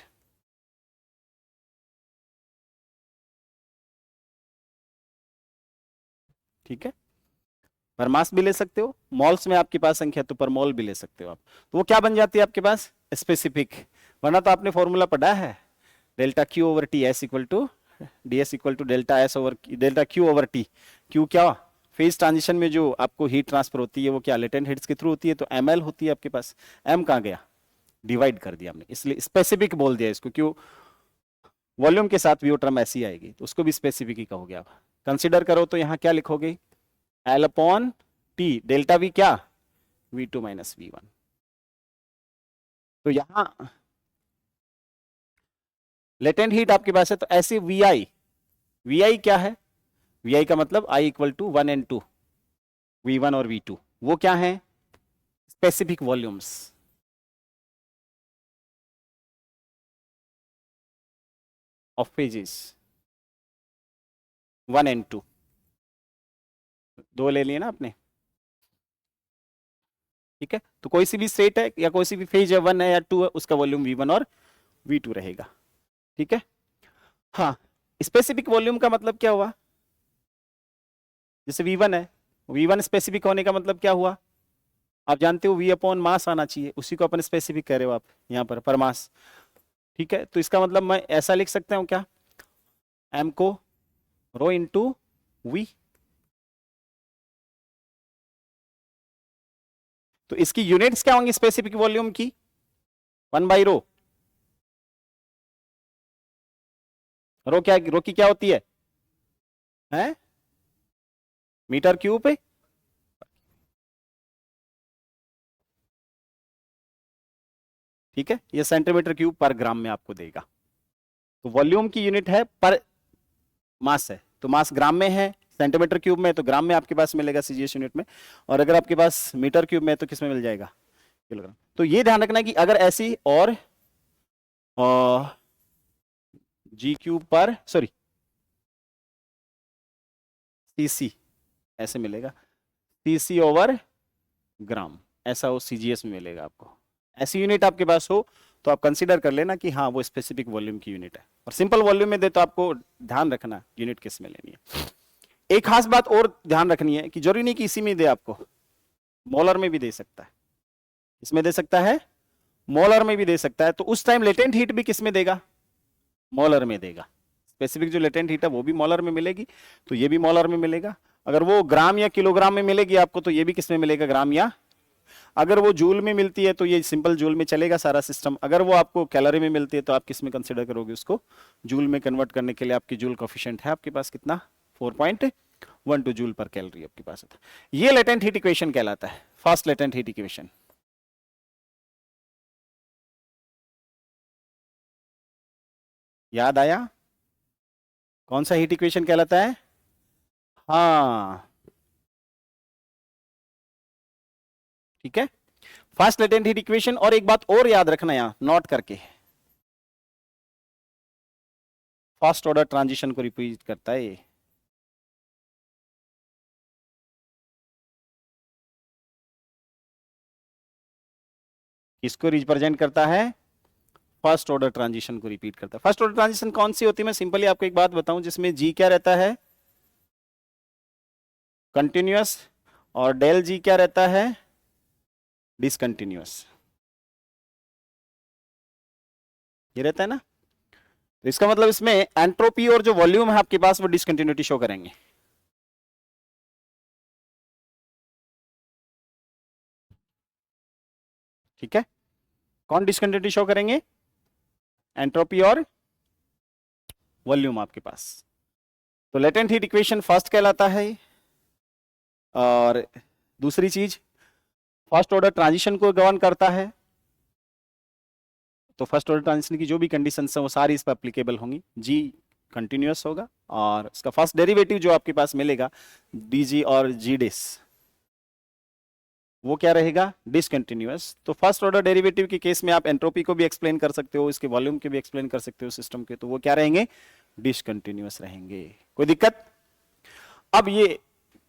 ठीक है, पर मास भी ले सकते हो, मॉल्स में आपके पास संख्या तो पर मोल भी ले सकते हो आप, तो वो क्या बन जाती है आपके पास? स्पेसिफिक। वरना तो आपने फॉर्मूला पढ़ा है, delta Q over T S equal to D S equal to delta S over delta Q over T. Q क्या? फेज ट्रांजिशन में जो आपको हीट ट्रांसफर होती है वो क्या? लेटेंट हीट्स के थ्रू होती है, तो एम एल होती है आपके पास। एम कहाँ गया? डिवाइड कर दिया हमने, इसलिए स्पेसिफिक बोल दिया इसको। क्यों? वॉल्यूम के साथ भी वो टर्म ऐसी आएगी, तो उसको भी स्पेसिफिक ही कहोगे आप। कंसिडर करो तो यहाँ क्या लिखोगे? L upon T delta V क्या? V two minus V one. तो यहां लेटेंट हीट आपके पास है, तो ऐसे वी आई क्या है? वी आई का मतलब I equal to 1 and 2, V1 और V2, वो क्या है? Specific volumes of phases 1 and 2। दो ले लिए ना आपने, ठीक है, तो कोई सी भी स्टेट है या कोई सी भी फेज है, 1 है या 2 है, उसका वॉल्यूम V1 और V2 रहेगा। ठीक है, हाँ, स्पेसिफिक वॉल्यूम का मतलब क्या हुआ? जैसे V1 है, V1 स्पेसिफिक होने का मतलब क्या हुआ? आप जानते हो V अपॉन मास आना चाहिए, उसी को अपन स्पेसिफिक कह रहे हो आप यहाँ पर मास। ठीक है, तो इसका मतलब मैं ऐसा लिख सकता हूँ क्या, m को रो इंटू V। तो इसकी यूनिट्स क्या होंगी स्पेसिफिक वॉल्यूम की? 1/रो। रो की क्या होती है मीटर क्यूब पे। ठीक है, ये सेंटीमीटर क्यूब पर ग्राम में आपको देगा। तो वॉल्यूम की यूनिट है पर मास है, तो मास ग्राम में है, सेंटीमीटर क्यूब में, तो ग्राम में आपके पास मिलेगा सीजीएस यूनिट में, और अगर आपके पास मीटर क्यूब में तो किस में मिल जाएगा, किलोग्राम। तो ये ध्यान रखना कि अगर ऐसी और जी क्यूब पर सॉरी सीसी ऐसे मिलेगा, सीसी ओवर ग्राम, ऐसा वो सीजीएस में मिलेगा आपको। ऐसी यूनिट आपके पास हो तो आप कंसीडर कर लेना कि हाँ वो स्पेसिफिक वॉल्यूम की यूनिट है। और सिंपल वॉल्यूम में दे तो आपको ध्यान रखना यूनिट किस में लेनी है। एक खास बात और ध्यान रखनी है कि जरूरी नहीं कि इसी में दे, आपको मोलर में भी दे सकता है। इसमें दे सकता है, मोलर में भी दे सकता है, तो उस टाइम लेटेंट हीट भी किस में देगा, मोलर में देगा। स्पेसिफिक जो लेटेंट हीट है वो भी मोलर में मिलेगी, तो ये भी मोलर में मिलेगा। अगर वो ग्राम या किलोग्राम में मिलेगी आपको, तो ये भी किस में मिलेगा, ग्राम या, अगर वो जूल में मिलती है तो ये सिंपल जूल में चलेगा सारा सिस्टम। अगर वो आपको कैलोरी में मिलती है तो आप किस में कंसिडर करोगे उसको, जूल में कन्वर्ट करने के लिए आपकी जूल कोफिशिएंट है आपके पास कितना, 4.12 जूल पर कैलोरी आपके पास है। ये लेटेंट हीट इक्वेशन कहलाता है, फास्ट लेटेंट हीट इक्वेशन। याद आया कौन सा हीट इक्वेशन कहलाता है? हाँ, ठीक है, फास्ट लेटेंट हीट इक्वेशन। और एक बात और याद रखना यहां नोट करके, फर्स्ट ऑर्डर ट्रांजिशन को रिप्रेजेंट करता है ये। किसको रिप्रेजेंट करता है? फर्स्ट ऑर्डर ट्रांजिशन को रिपीट करता है। फर्स्ट ऑर्डर ट्रांजिशन कौन सी होती है, मैं सिंपली आपको एक बात बताऊं, जिसमें जी क्या रहता है, कंटिन्यूअस, और डेल जी क्या रहता है, डिसकंटिन्यूअस। ये रहता है ना, तो इसका मतलब इसमें एंट्रोपी और जो वॉल्यूम है आपके पास वो डिसकंटिन्यूटी शो करेंगे। ठीक है, कौन डिसकंटिन्यूटी शो करेंगे, एंट्रोपी और वॉल्यूम आपके पास। तो लेटेंट हीट इक्वेशन फर्स्ट कहलाता है। और दूसरी चीज, फर्स्ट ऑर्डर ट्रांजिशन को गवर्न करता है, तो फर्स्ट ऑर्डर ट्रांजिशन की जो भी कंडीशन है वो सारी इस पर एप्लीकेबल होंगी। जी कंटिन्यूअस होगा, और इसका फर्स्ट डेरिवेटिव जो आपके पास मिलेगा डी जी और जी डिस, वो क्या रहेगा, डिसकंटिन्यूअस। तो फर्स्ट ऑर्डर डेरिवेटिव के केस में आप एंट्रोपी को भी एक्सप्लेन कर सकते हो, इसके वॉल्यूम के भी एक्सप्लेन कर सकते हो सिस्टम के, तो वो क्या रहेंगे, डिसकंटिन्यूअस रहेंगे। कोई दिक्कत? अब ये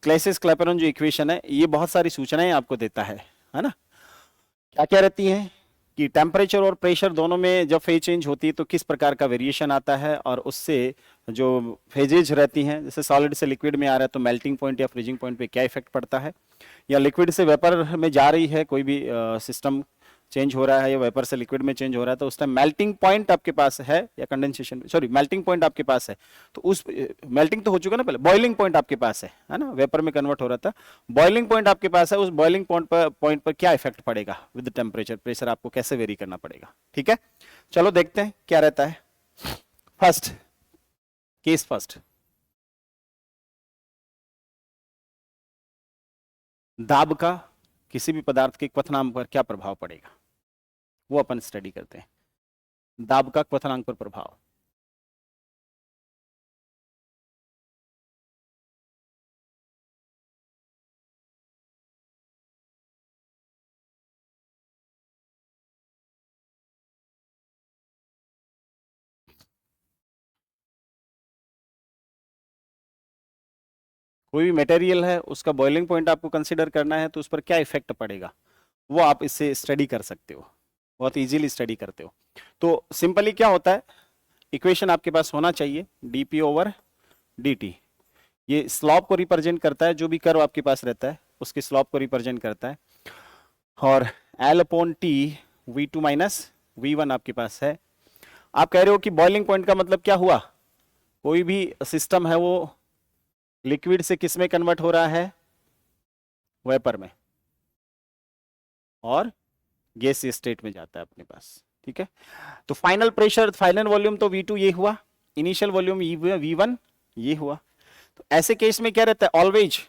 क्लैसियस क्लैपेरॉन जो इक्वेशन है ये बहुत सारी सूचनाएं आपको देता है ना। क्या क्या रहती हैं कि टेम्परेचर और प्रेशर दोनों में जब फेज चेंज होती है तो किस प्रकार का वेरिएशन आता है, और उससे जो फेजेज रहती हैं, जैसे सॉलिड से लिक्विड में आ रहा है तो मेल्टिंग पॉइंट या फ्रीजिंग पॉइंट पे क्या इफेक्ट पड़ता है, या लिक्विड से वेपर में जा रही है कोई भी सिस्टम चेंज हो रहा है, या वेपर से लिक्विड में चेंज हो रहा है, तो उस टाइम मेल्टिंग पॉइंट आपके पास है, या कंडेंसेशन सॉरी मेल्टिंग पॉइंट आपके पास है, तो उस मेल्टिंग तो हो चुका ना पहले, बॉइलिंग पॉइंट आपके पास है ना, वेपर में कन्वर्ट हो रहा था, बॉइलिंग पॉइंट आपके पास है, उस बॉइलिंग पॉइंट पर क्या इफेक्ट पड़ेगा विद टेम्परेचर प्रेशर, आपको कैसे वेरी करना पड़ेगा। ठीक है, चलो देखते हैं क्या रहता है। फर्स्ट केस, फर्स्ट दाब का किसी भी पदार्थ के क्वथनांक पर क्या प्रभाव पड़ेगा, वो अपन स्टडी करते हैं। दाब का क्वथनांक पर प्रभाव, कोई भी मटेरियल है उसका बॉइलिंग पॉइंट आपको कंसीडर करना है, तो उस पर क्या इफेक्ट पड़ेगा, वो आप इससे स्टडी कर सकते हो, बहुत इजीली स्टडी करते हो। तो सिंपली क्या होता है, इक्वेशन आपके पास होना चाहिए dp ओवर dt, ये स्लॉप को रिप्रेजेंट करता है, जो भी कर्व आपके पास रहता है उसके स्लॉप को रिप्रेजेंट करता है, और L upon T V2 minus V1 आपके पास है। आप कह रहे हो कि बॉइलिंग पॉइंट का मतलब क्या हुआ, कोई भी सिस्टम है वो लिक्विड से किस में कन्वर्ट हो रहा है, वेपर में, और गैसीय स्टेट में जाता है अपने पास, ठीक है। तो फाइनल प्रेशर, फाइनल वॉल्यूम तो V2 ये हुआ, इनिशियल वॉल्यूम V1 ये हुआ। तो ऐसे केस में क्या रहता है, ऑलवेज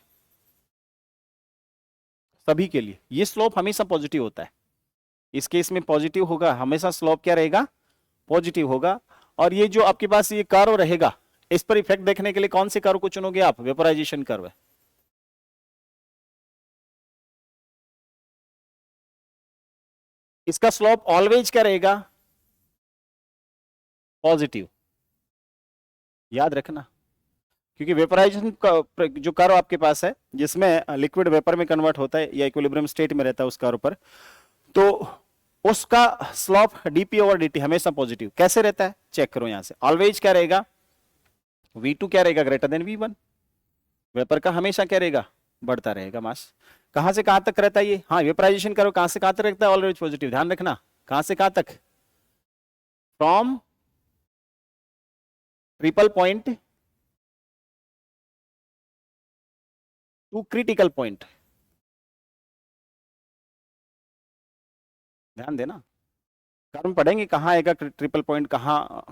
सभी के लिए ये स्लोप हमेशा पॉजिटिव होता है। इस केस में पॉजिटिव होगा, हमेशा स्लोप क्या रहेगा, पॉजिटिव होगा। और ये जो आपके पास ये कर्व रहेगा, इस पर इफेक्ट देखने के लिए कौन से कर्व को चुनोगे आप, वेपोराइजेशन कर्व है। इसका स्लोप ऑलवेज क्या रहेगा, पॉजिटिव, याद रखना, क्योंकि वेपोराइजेशन का जो कर्व आपके पास है जिसमें लिक्विड वेपर में कन्वर्ट होता है या इक्विलिब्रियम स्टेट में रहता है उस कर्व पर, तो उसका स्लोप dp ओवर dt हमेशा पॉजिटिव कैसे रहता है, चेक करो यहां से। ऑलवेज क्या रहेगा, V2 क्या रहेगा, ग्रेटर देन V1। वेपर का हमेशा क्या रहेगा, बढ़ता रहेगा मास। कहां से कहां तक रहता है ये, हाँ वेपराइजेशन करो, कहां से कहां तक रहता है, ऑलवेज पॉजिटिव, ध्यान रखना, कहां से कहां तक, from triple point two critical point. ध्यान देना, कर्म पढ़ेंगे कहाँ आएगा ट्रिपल पॉइंट, कहाँ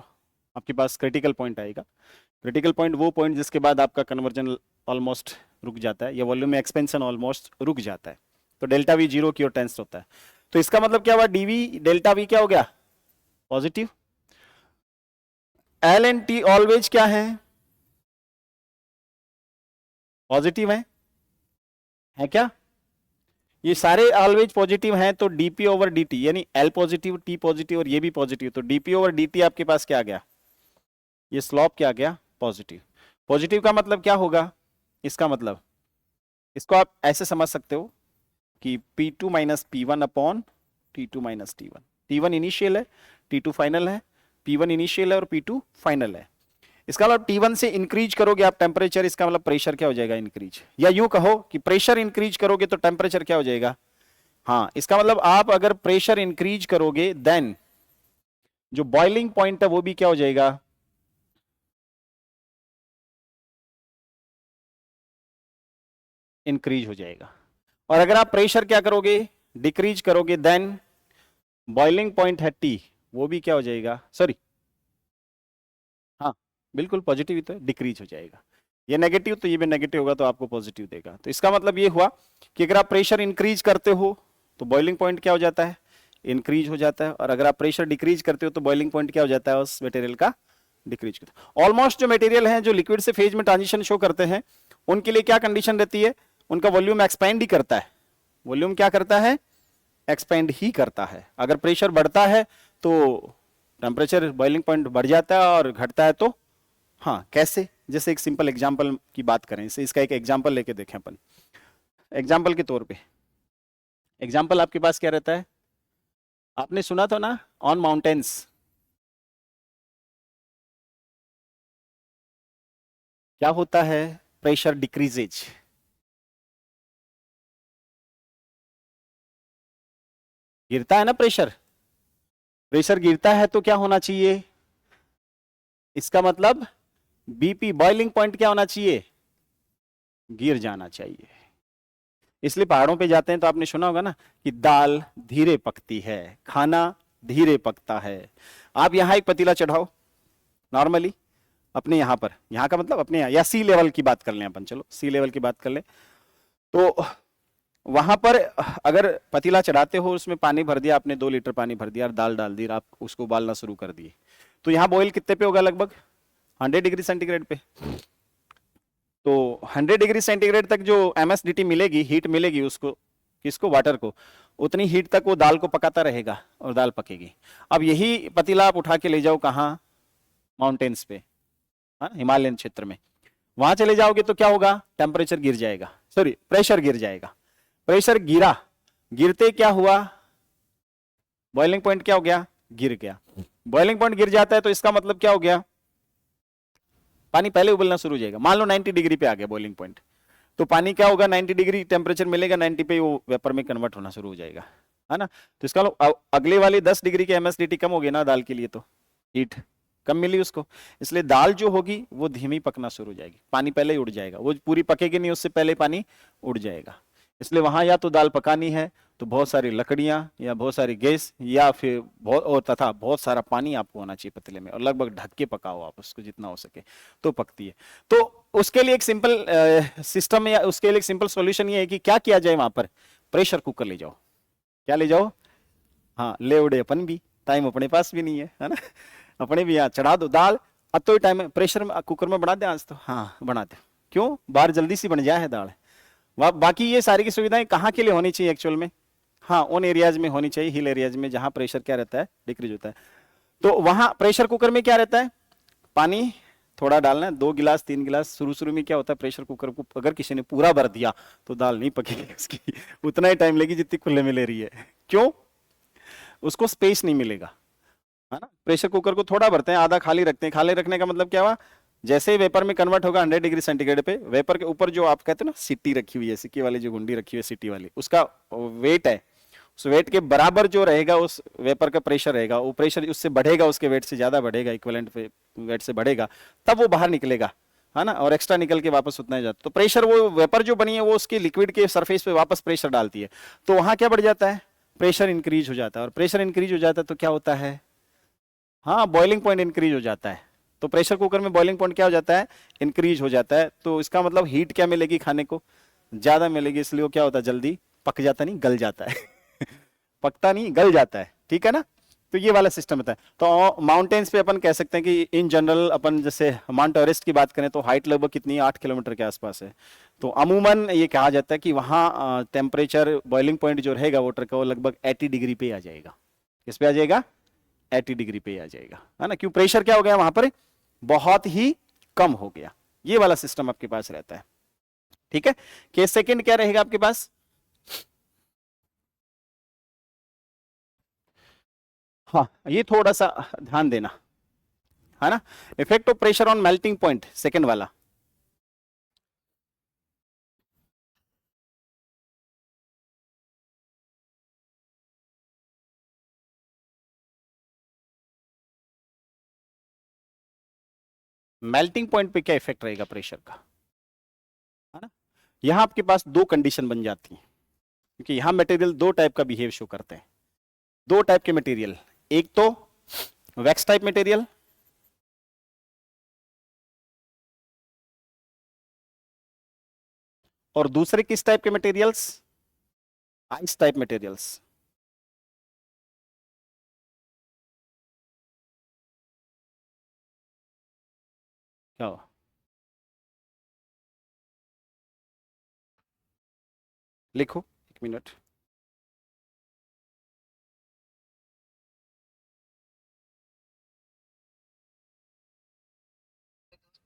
आपके पास क्रिटिकल पॉइंट आएगा। क्रिटिकल पॉइंट वो पॉइंट जिसके बाद आपका कन्वर्जन ऑलमोस्ट रुक जाता है या वॉल्यूम में एक्सपेंशन ऑलमोस्ट रुक जाता है, तो डेल्टा वी जीरो की ओर टेंस होता है। तो इसका मतलब क्या हुआ, डीवी डेल्टा वी क्या हो गया, positive. L and T always क्या है, पॉजिटिव है क्या, ये सारे ऑलवेज पॉजिटिव हैं, तो डीपी ओवर डी यानी एल पॉजिटिव, टी पॉजिटिव और ये भी पॉजिटिव, तो डीपी ओवर डी आपके पास क्या आ गया, ये स्लॉप क्या आ गया, पॉजिटिव। पॉजिटिव का मतलब क्या होगा, इसका मतलब इसको आप ऐसे समझ सकते हो कि P2 minus P1 upon T2 minus T1। T1 initial है, T2 फाइनल है, P1 इनिशियल है और P2 फाइनल है। इसका मतलब T1 से इंक्रीज करोगे आप टेम्परेचर, इसका मतलब प्रेशर क्या हो जाएगा, इंक्रीज। या यूं कहो कि प्रेशर इंक्रीज करोगे तो टेम्परेचर क्या हो जाएगा, हाँ इसका मतलब आप अगर प्रेशर इंक्रीज करोगे देन जो बॉइलिंग पॉइंट है वो भी क्या हो जाएगा, इंक्रीज हो जाएगा। और अगर आप प्रेशर क्या करोगे, डिक्रीज करोगे, देन बॉइलिंग पॉइंट है T, वो भी क्या हो जाएगा, सॉरी हाँ बिल्कुल पॉजिटिव ही तो है, डिक्रीज हो जाएगा। ये नेगेटिव तो ये भी नेगेटिव होगा, तो आपको पॉजिटिव देगा। तो इसका मतलब ये हुआ कि अगर आप प्रेशर इंक्रीज करते हो तो बॉइलिंग पॉइंट क्या हो जाता है, इंक्रीज हो जाता है, और अगर आप प्रेशर डिक्रीज करते हो तो बॉइलिंग पॉइंट क्या हो जाता है उस मटेरियल का, डिक्रीज करता है। ऑलमोस्ट जो मटेरियल है जो लिक्विड से फेज में ट्रांजिशन शो करते हैं उनके लिए क्या कंडीशन रहती है, उनका वॉल्यूम एक्सपेंड ही करता है। वॉल्यूम क्या करता है, एक्सपेंड ही करता है। अगर प्रेशर बढ़ता है तो टेम्परेचर बॉइलिंग पॉइंट बढ़ जाता है, और घटता है तो हाँ कैसे, जैसे एक सिंपल एग्जांपल की बात करें, इसका एक एग्जांपल लेके देखें अपन। एग्जांपल के तौर पे, एग्जांपल आपके पास क्या रहता है, आपने सुना था ना ऑन माउंटेन्स क्या होता है, प्रेशर डिक्रीजेज, गिरता है ना प्रेशर, प्रेशर गिरता है तो क्या होना चाहिए, इसका मतलब बीपी बॉइलिंग पॉइंट क्या होना चाहिए, गिर जाना चाहिए। इसलिए पहाड़ों पे जाते हैं तो आपने सुना होगा ना कि दाल धीरे पकती है, खाना धीरे पकता है। आप यहाँ एक पतीला चढ़ाओ नॉर्मली अपने यहाँ पर, यहाँ का मतलब अपने यहाँ या सी लेवल की बात कर लें अपन, चलो सी लेवल की बात कर लें, तो वहां पर अगर पतीला चढ़ाते हो उसमें पानी भर दिया आपने, 2 लीटर पानी भर दिया और दाल डाल दी, आप उसको उबालना शुरू कर दिए, तो यहाँ बॉईल कितने पे होगा, लगभग 100 डिग्री सेंटीग्रेड पे। तो 100 डिग्री सेंटीग्रेड तक जो MSDT मिलेगी, हीट मिलेगी उसको, किसको, वाटर को, उतनी हीट तक वो दाल को पकाता रहेगा और दाल पकेगी। अब यही पतीला आप उठा के ले जाओ कहाँ, माउंटेन्स पे, हाँ हिमालयन क्षेत्र में, वहां चले जाओगे तो क्या होगा, टेम्परेचर गिर जाएगा, सॉरी प्रेशर गिर जाएगा। प्रेशर गिरा, गिरते क्या हुआ, बॉइलिंग पॉइंट क्या हो गया, गिर गया। बॉइलिंग पॉइंट गिर जाता है तो इसका मतलब क्या हो गया, पानी पहले उबलना शुरू हो जाएगा। मान लो 90 डिग्री पे आ गया बॉइलिंग पॉइंट, तो पानी क्या होगा, 90 डिग्री टेम्परेचर मिलेगा, 90 पे वो वेपर में कन्वर्ट होना शुरू हो जाएगा, है ना। तो इसका अगले वाले 10 डिग्री के एमएसडीटी कम हो गया ना दाल के लिए, तो हीट कम मिली उसको, इसलिए दाल जो होगी वो धीमी पकना शुरू हो जाएगी, पानी पहले ही उड़ जाएगा, वो पूरी पकेगी नहीं, उससे पहले पानी उड़ जाएगा। इसलिए वहां या तो दाल पकानी है तो बहुत सारी लकड़ियां या बहुत सारी गैस या फिर बहुत और तथा बहुत सारा पानी आपको होना चाहिए पतीले में, और लगभग ढक के पकाओ आप उसको जितना हो सके, तो पकती है। तो उसके लिए एक सिंपल सिस्टम या उसके लिए एक सिंपल सॉल्यूशन ये है कि क्या किया जाए, वहां पर प्रेशर कुकर ले जाओ। क्या ले जाओ, हाँ ले उड़े, अपन भी टाइम अपने पास भी नहीं है ना, अपने भी यहाँ चढ़ा दो दाल, अब तो टाइम प्रेशर में कुकर में बना दे आज तो, हाँ बना दे, क्यों बाहर जल्दी सी बन जाए है दाल। बाकी ये सारी की सुविधाएं कहाँ के लिए होनी चाहिए एक्चुअल में, हाँ उन एरियाज में होनी चाहिए, हिल एरियाज में जहां प्रेशर क्या रहता है, डिक्रीज होता है। तो वहां प्रेशर कुकर में क्या रहता है, पानी थोड़ा डालना है, 2 गिलास 3 गिलास। शुरू में क्या होता है, प्रेशर कुकर को अगर किसी ने पूरा भर दिया तो दाल नहीं पकेगी उसकी, उतना ही टाइम लेगी जितनी खुले में ले रही है, क्यों, उसको स्पेस नहीं मिलेगा, है ना। प्रेशर कुकर को थोड़ा भरते हैं, आधा खाली रखते हैं। खाली रखने का मतलब क्या हुआ, जैसे ही वेपर में कन्वर्ट होगा 100 डिग्री सेंटीग्रेड पे, वेपर के ऊपर जो आप कहते हैं ना सिट्टी रखी हुई है, सिक्की वाली जो गुंडी रखी हुई है सिट्टी वाली, उसका वेट है, उस वेट के बराबर जो रहेगा उस वेपर का प्रेशर रहेगा, वो प्रेशर उससे बढ़ेगा, उसके वेट से ज्यादा बढ़ेगा, इक्विवेलेंट वेट से बढ़ेगा, तब वो बाहर निकलेगा, है ना, और एक्स्ट्रा निकल के वापस उतना ही जाता। तो प्रेशर, वो वेपर जो बनी है वो उसकी लिक्विड के सरफेस पे वापस प्रेशर डालती है, तो वहां क्या बढ़ जाता है, प्रेशर इंक्रीज हो जाता है, और प्रेशर इंक्रीज हो जाता है तो क्या होता है, हाँ बॉइलिंग पॉइंट इंक्रीज हो जाता है। तो प्रेशर कुकर में बॉइलिंग पॉइंट क्या हो जाता है, इंक्रीज हो जाता है, तो इसका मतलब हीट क्या मिलेगी, खाने को ज्यादा मिलेगी, इसलिए वो क्या होता है, जल्दी पक जाता नहीं, गल जाता है पकता नहीं, गल जाता है, ठीक है ना। तो ये वाला सिस्टम होता है। तो माउंटेन्स पे अपन कह सकते हैं कि इन जनरल अपन जैसे माउंट एवरेस्ट की बात करें तो हाइट लगभग कितनी है, 8 किलोमीटर के आसपास है। तो अमूमन ये कहा जाता है कि वहाँ टेम्परेचर बॉइलिंग पॉइंट जो रहेगा वाटर का, वो लगभग 80 डिग्री पे आ जाएगा। किस पे आ जाएगा, 80 डिग्री पे आ जाएगा, है ना, क्यों, प्रेशर क्या हो गया वहां पर, बहुत ही कम हो गया। ये वाला सिस्टम आपके पास रहता है, ठीक है। केस सेकंड क्या रहेगा आपके पास, हाँ ये थोड़ा सा ध्यान देना, है ना, effect of pressure on melting point, second वाला। मेल्टिंग पॉइंट पे क्या इफेक्ट रहेगा प्रेशर का, है ना। यहां आपके पास दो कंडीशन बन जाती है, क्योंकि यहां मटेरियल दो टाइप का बिहेव शो करते हैं, दो टाइप के मटेरियल, एक तो वैक्स टाइप मटेरियल, और दूसरे किस टाइप के मटेरियल्स, आइस टाइप मटेरियल्स। क्या हुआ? लिखो, एक मिनट।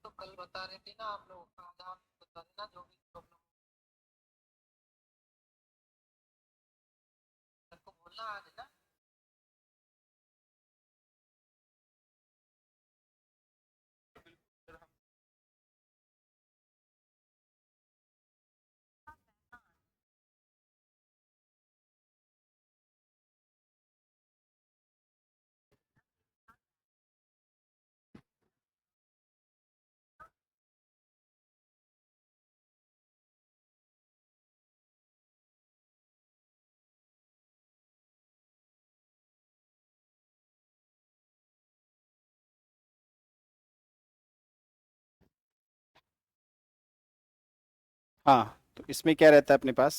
तो कल बता रहे थे ना आप लोग, आज आप बता देना जो भी प्रॉब्लम को बोलना आज है ना। हाँ तो इसमें क्या रहता है अपने पास,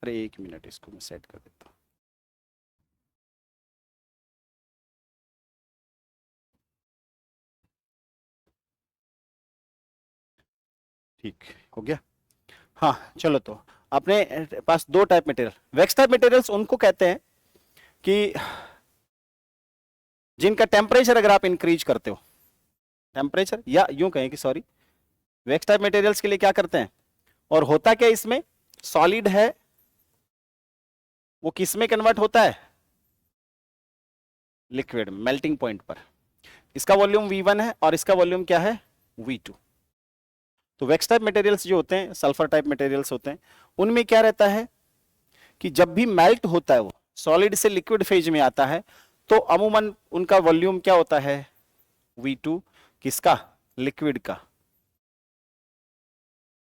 अरे एक मिनट, इसको मैं सेट कर देता हूँ। ठीक हो गया, हाँ चलो। तो अपने पास दो type material, wax type materials उनको कहते हैं कि जिनका टेम्परेचर अगर आप इंक्रीज करते हो, टेम्परेचर, या यूं कहें कि सॉरी, वैक्स टाइप मटेरियल्स के लिए क्या करते हैं, और होता क्या इसमें, सॉलिड है, वो किस में कन्वर्ट होता है? लिक्विड, मेल्टिंग पॉइंट पर। इसका वॉल्यूम V1 है और इसका वॉल्यूम क्या है? V2। तो वैक्स टाइप मटेरियल्स जो होते हैं, सल्फर टाइप मटेरियल्स होते हैं, उनमें क्या रहता है कि जब भी मेल्ट होता है वो सॉलिड से लिक्विड फेज में आता है, तो अमूमन उनका वॉल्यूम क्या होता है? V2। किसका? लिक्विड का।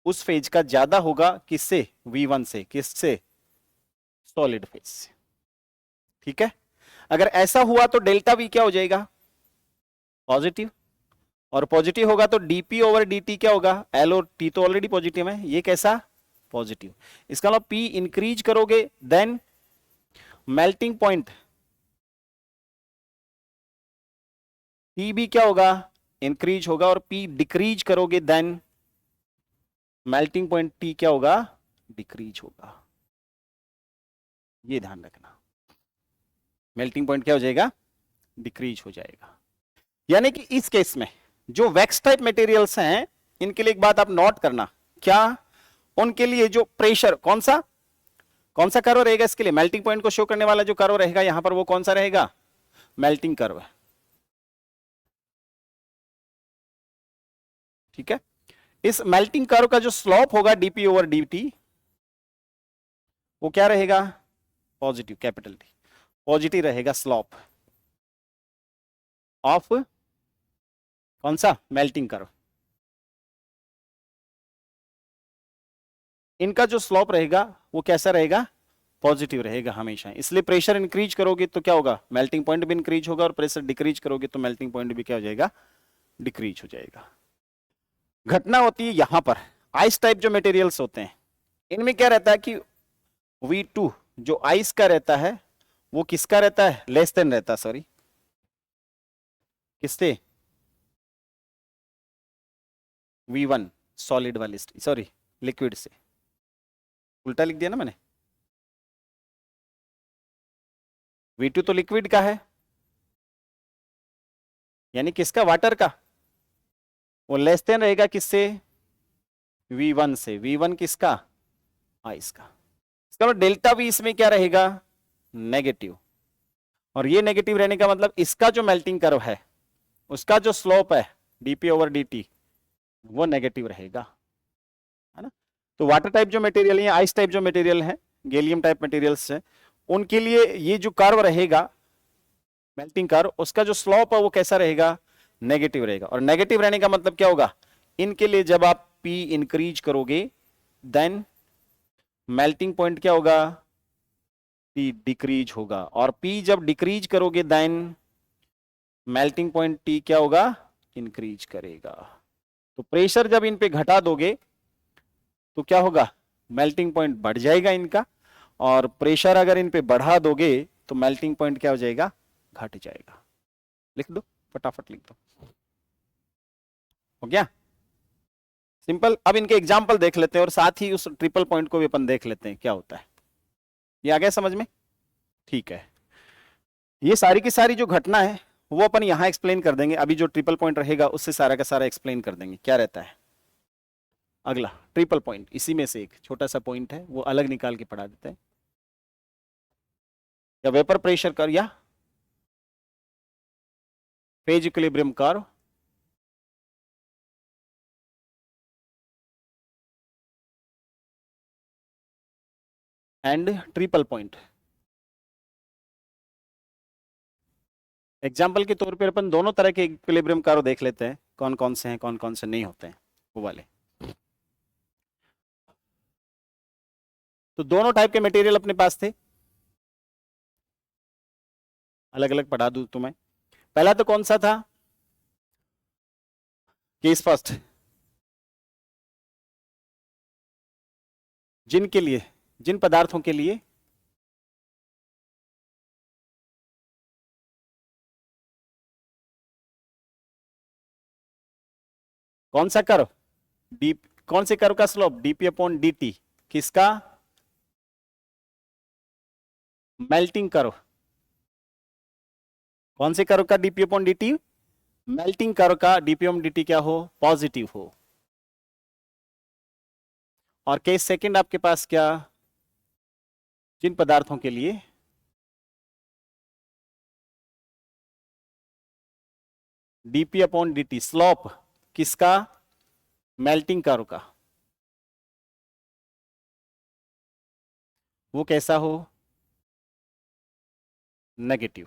उस फेज का ज्यादा होगा किससे? V1 से। किससे? सॉलिड फेज से। ठीक है। अगर ऐसा हुआ तो डेल्टा V क्या हो जाएगा? पॉजिटिव। और पॉजिटिव होगा तो dp ओवर dt क्या होगा? L और T तो ऑलरेडी पॉजिटिव है, ये कैसा? पॉजिटिव। इसका मतलब P इंक्रीज करोगे देन मेल्टिंग पॉइंट P भी क्या होगा? इंक्रीज होगा। और P डिक्रीज करोगे देन मेल्टिंग पॉइंट T क्या होगा? डिक्रीज होगा। ये ध्यान रखना, मेल्टिंग पॉइंट क्या हो जाएगा? डिक्रीज हो जाएगा। यानी कि इस केस में जो वैक्स टाइप मटेरियल्स हैं, इनके लिए एक बात आप नोट करना, क्या? उनके लिए जो प्रेशर, कौन सा कर्व रहेगा इसके लिए? मेल्टिंग पॉइंट को शो करने वाला जो कर्व रहेगा यहां पर, वो कौन सा रहेगा? Melting curve. ठीक है। इस मेल्टिंग कर्व का जो स्लोप होगा dp ओवर dt, वो क्या रहेगा? Positive, capital T। पॉजिटिव रहेगा स्लोप ऑफ कौन सा? Melting curve. इनका जो स्लोप रहेगा वो कैसा रहेगा? पॉजिटिव रहेगा हमेशा। इसलिए प्रेशर इंक्रीज करोगे तो क्या होगा? मेल्टिंग पॉइंट भी इंक्रीज होगा। और प्रेशर डिक्रीज करोगे तो मेल्टिंग पॉइंट भी क्या हो जाएगा? डिक्रीज हो जाएगा। घटना होती है यहां पर आइस टाइप जो मटेरियल्स होते हैं, इनमें क्या रहता है कि V2 जो आइस का रहता है वो किसका रहता है? लेस देन रहता है, सॉरी, किससे? V1 सॉलिड वाली, सॉरी, लिक्विड से। उल्टा लिख दिया ना मैंने। V2 तो लिक्विड का है, यानी किसका? वाटर का। वो लेस देन रहेगा किससे? V1 से। V1 किसका? आइस का। इसका मतलब डेल्टा V इसमें क्या रहेगा? नेगेटिव। और ये नेगेटिव रहने का मतलब इसका जो मेल्टिंग कर्व है उसका जो स्लोप है dp ओवर dt, वो नेगेटिव रहेगा, है ना। तो वाटर टाइप जो मटेरियल है, आइस टाइप जो मटेरियल है, गैलियम टाइप मटेरियल्स है, उनके लिए ये जो कर्व रहेगा मेल्टिंग कर्व, उसका जो स्लोप है वो कैसा रहेगा? नेगेटिव रहेगा। और नेगेटिव रहने का मतलब क्या होगा? इनके लिए जब आप P इंक्रीज करोगे देन मेल्टिंग पॉइंट क्या होगा? T डिक्रीज होगा। और P जब डिक्रीज करोगे देन मेल्टिंग पॉइंट T क्या होगा? इंक्रीज करेगा। तो प्रेशर जब इन पे घटा दोगे तो क्या होगा? मेल्टिंग पॉइंट बढ़ जाएगा इनका। और प्रेशर अगर इन पे बढ़ा दोगे तो मेल्टिंग पॉइंट क्या हो जाएगा? घट जाएगा। लिख दो, फटाफट लिख दो। हो गया सिंपल। अब इनके एग्जाम्पल देख लेते हैं और साथ ही उस ट्रिपल पॉइंट को भी अपन देख लेते हैं क्या होता है। ये आ गया समझ में? ठीक है। ये सारी की सारी जो घटना है वो अपन यहां एक्सप्लेन कर देंगे। अभी जो ट्रिपल पॉइंट रहेगा उससे सारा का सारा एक्सप्लेन कर देंगे क्या रहता है। अगला ट्रिपल पॉइंट, इसी में से एक छोटा सा पॉइंट है, वो अलग निकाल के पढ़ा देते हैं। या वेपर प्रेशर कर, या phase equilibrium curve, and triple point. Example के तौर पर अपन दोनों तरह के इक्विलिब्रियम कर्व देख लेते हैं, कौन कौन से हैं, कौन कौन से नहीं होते हैं, वो वाले। तो दोनों टाइप के मटेरियल अपने पास थे, अलग अलग पढ़ा दूं तुम्हें। पहला तो कौन सा था? केस फर्स्ट, जिनके लिए, जिन पदार्थों के लिए कौन सा कर्व? डी, कौन से कर्व का स्लोप? DP upon dt। किसका? Melting curve. कौन से कर्व का DP upon dt? Melting curve का डीपी अपॉन dt क्या हो? पॉजिटिव हो। और केस सेकंड आपके पास क्या? जिन पदार्थों के लिए dp अपॉन dt स्लोप किसका, मेल्टिंग कर्व का, वो कैसा हो, नेगेटिव।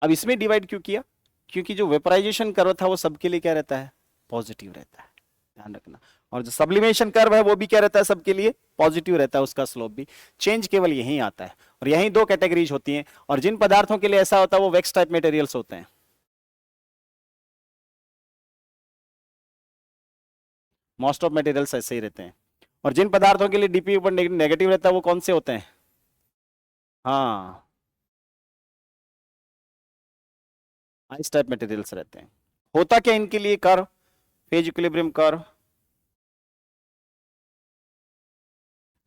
अब इसमें डिवाइड क्यों किया, क्योंकि जो वेपराइजेशन कर्व था वो सबके लिए क्या रहता है, पॉजिटिव रहता है, ध्यान रखना। और जो सब्लिमेशन कर्व है वो भी क्या रहता है, सबके लिए पॉजिटिव रहता है, उसका स्लोप भी। चेंज केवल यही आता है, और यही दो कैटेगरीज होती हैं। और जिन पदार्थों के लिए ऐसा होता है वो वैक्स टाइप मटेरियल्स होते हैं, मोस्ट ऑफ मटेरियल्स ऐसे ही रहते हैं। और जिन पदार्थों के लिए डीपी ऊपर नेगेटिव रहता है वो कौन से होते हैं, हाँ, आइस टाइप मटेरियल्स रहते हैं। होता क्या इनके लिए कर्व, फेज इक्विलिब्रियम कर्व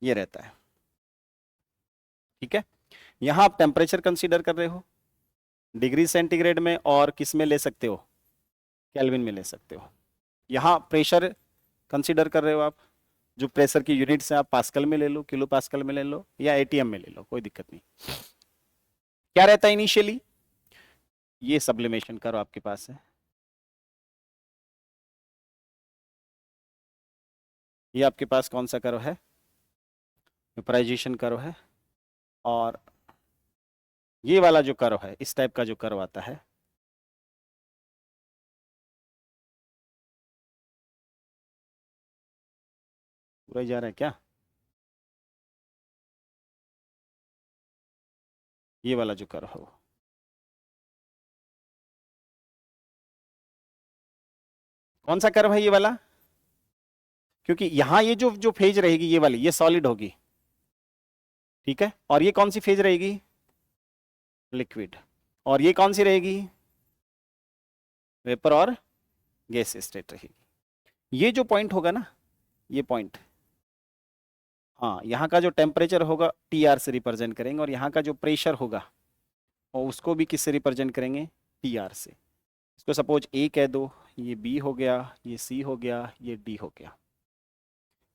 ये रहता है, ठीक है। यहां आप टेम्परेचर कंसीडर कर रहे हो डिग्री सेंटीग्रेड में, और किस में ले सकते हो, केल्विन में ले सकते हो। यहां प्रेशर कंसीडर कर रहे हो आप, जो प्रेशर की यूनिट्स हैं आप पास्कल में ले लो, किलो पास्कल में ले लो, या एटीएम में ले लो, कोई दिक्कत नहीं। क्या रहता है इनिशियली, ये सब्लिमेशन कर्व आपके पास है, ये आपके पास कौन सा कर्व है, वेपराइजेशन कर्व है। और ये वाला जो कर्व है, इस टाइप का जो कर्व आता है, पूरा ही जा रहा है क्या, ये वाला जो कर्व है वो, कौन सा कर्व है, ये वाला। क्योंकि यहां ये जो जो फेज रहेगी ये वाली, ये सॉलिड होगी, ठीक है। और ये कौन सी फेज रहेगी, लिक्विड। और ये कौन सी रहेगी, वेपर और गैस स्टेट रहेगी। ये जो पॉइंट होगा ना, ये पॉइंट, हाँ, यहाँ का जो टेम्परेचर होगा टीआर से रिप्रेजेंट करेंगे, और यहाँ का जो प्रेशर होगा और उसको भी किससे रिप्रेजेंट करेंगे, टीआर से। इसको सपोज ए कह दो, ये बी हो गया, ये सी हो गया, ये डी हो गया।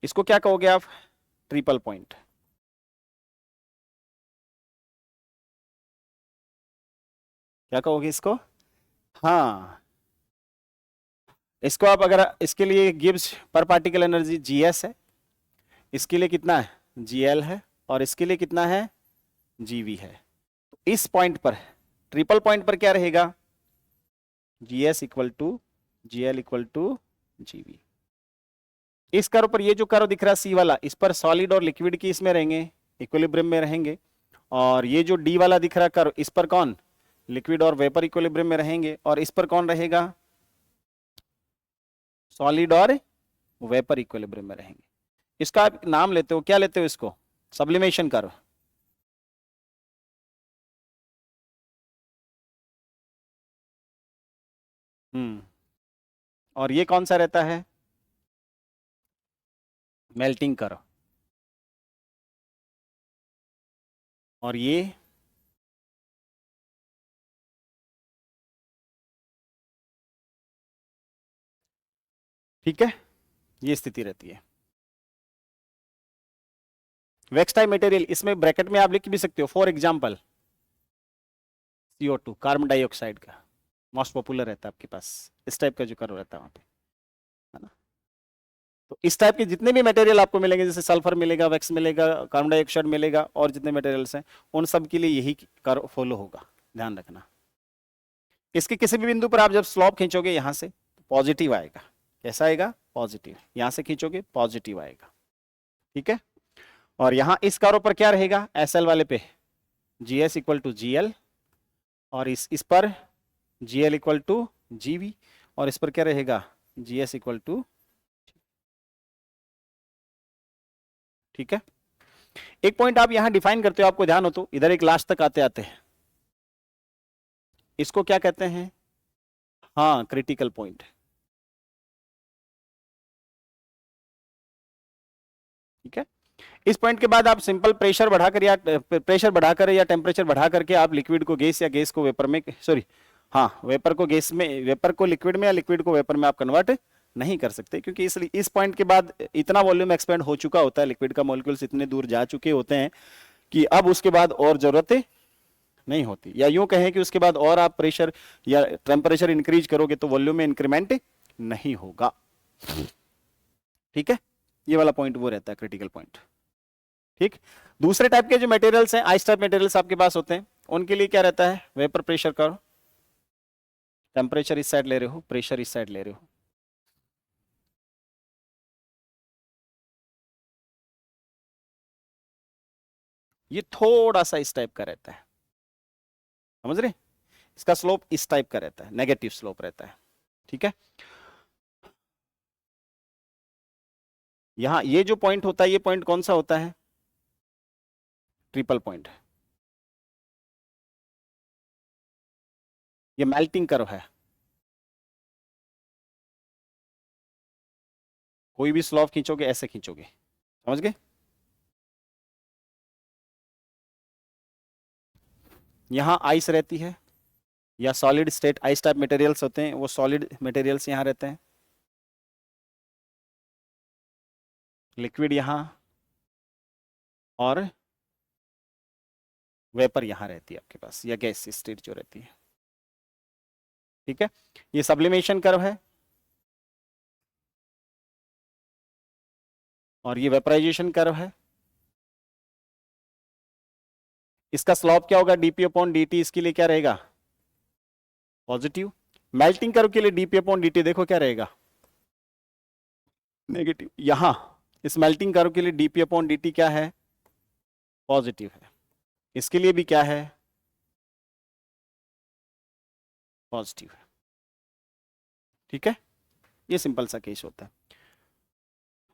इसको क्या कहोगे आप, ट्रिपल पॉइंट। क्या कहोगे इसको, हाँ, इसको आप अगर इसके लिए गिब्स पर पार्टिकल एनर्जी जीएस है, इसके लिए कितना है, जीएल है, और इसके लिए कितना है, जीवी है। तो इस पॉइंट पर, ट्रिपल पॉइंट पर क्या रहेगा, GS equal to GL equal to GV. इस कर्व पर ये जो कर्व दिख रहा है सी वाला, इस पर सॉलिड और लिक्विड की इसमें रहेंगे, इक्विलिब्रियम में रहेंगे। और ये जो डी वाला दिख रहा कर्व, इस पर कौन, लिक्विड और वेपर इक्विलिब्रियम में रहेंगे। और इस पर कौन रहेगा, सॉलिड और वेपर इक्विलिब्रियम में रहेंगे। इसका आप नाम लेते हो, क्या लेते हो इसको, सब्लिमेशन कर्व। और ये कौन सा रहता है, मेल्टिंग कर्व। और ये ठीक है, ये स्थिति रहती है। वैक्स टाइप मटेरियल, इसमें ब्रैकेट में आप लिख भी सकते हो, for example CO2, carbon dioxide का मोस्ट पॉपुलर रहता है आपके पास, इस टाइप का जो कर्व रहता है वहां पे, है ना। तो इस टाइप के जितने भी मटेरियल आपको मिलेंगे, जैसे सल्फर मिलेगा, वैक्स मिलेगा, कार्बन डाइऑक्साइड मिलेगा, और जितने मटेरियल्स हैं उन सब के लिए यही कर्व फॉलो होगा, ध्यान रखना। इसके किसी भी बिंदु पर आप जब स्लोप खींचोगे यहां से, पॉजिटिव आएगा। कैसा आएगा, पॉजिटिव। यहां से खींचोगे पॉजिटिव आएगा, ठीक है। और यहां इस कर्व पर क्या रहेगा, SL वाले पे GS इक्वल टू GL, और इस पर GL इक्वल टू GV, और इस पर क्या रहेगा, GS इक्वल टू, ठीक है। एक पॉइंट आप यहां डिफाइन करते हो, आपको ध्यान हो तो, इधर एक लास्ट तक आते आते हैं, इसको क्या कहते हैं, हाँ, क्रिटिकल पॉइंट, ठीक है। इस पॉइंट के बाद आप सिंपल प्रेशर बढ़ाकर या टेम्परेचर बढ़ा करके आप लिक्विड को गैस या गैस को वेपर में, सॉरी, हाँ, वेपर को गैस में, वेपर को लिक्विड में या लिक्विड को वेपर में आप कन्वर्ट नहीं कर सकते, क्योंकि इसलिए इस पॉइंट के बाद इतना वॉल्यूम एक्सपेंड हो चुका होता है, लिक्विड का मॉलिक्यूल्स इतने दूर जा चुके होते हैं कि अब उसके बाद और जरूरत नहीं होती, या यूं कहें कि उसके बाद और आप प्रेशर या टेम्परेचर इंक्रीज करोगे तो वॉल्यूम में इंक्रीमेंट नहीं होगा। ठीक है, ये वाला पॉइंट वो रहता है क्रिटिकल पॉइंट। ठीक, दूसरे टाइप के जो मटेरियल्स हैं, आइस टाइप मटेरियल्स आपके पास होते हैं, उनके लिए क्या रहता है, वेपर प्रेशर का टेम्परेचर इस साइड ले रहे हो, प्रेशर इस साइड ले रहे हो। ये थोड़ा सा इस टाइप का रहता है, समझ रहे, इसका स्लोप इस टाइप का रहता है, नेगेटिव स्लोप रहता है। ठीक है, यहां ये जो पॉइंट होता है, ये पॉइंट कौन सा होता है, ट्रिपल पॉइंट। ये मेल्टिंग कर्व है, कोई भी स्लोप खींचोगे ऐसे खींचोगे, समझ गए। यहां आइस रहती है, या solid state ice type materials होते हैं, वो सॉलिड मटेरियल्स यहां रहते हैं, लिक्विड यहां, और वेपर यहां रहती है आपके पास, या गैस स्टेट जो रहती है। ठीक है, ये सब्लिमेशन कर्व है, और ये वेपराइजेशन कर्व है। इसका स्लॉप क्या होगा, डीपी अपॉन dt, इसके लिए क्या रहेगा, पॉजिटिव। मेल्टिंग कर्व के लिए डीपी अपॉन dt देखो क्या रहेगा, नेगेटिव। यहां इस मेल्टिंग कर्व के लिए डीपी अपॉन dt क्या है, पॉजिटिव है। इसके लिए भी क्या है, पॉजिटिव है। ठीक है, ये सिंपल सा केस होता है।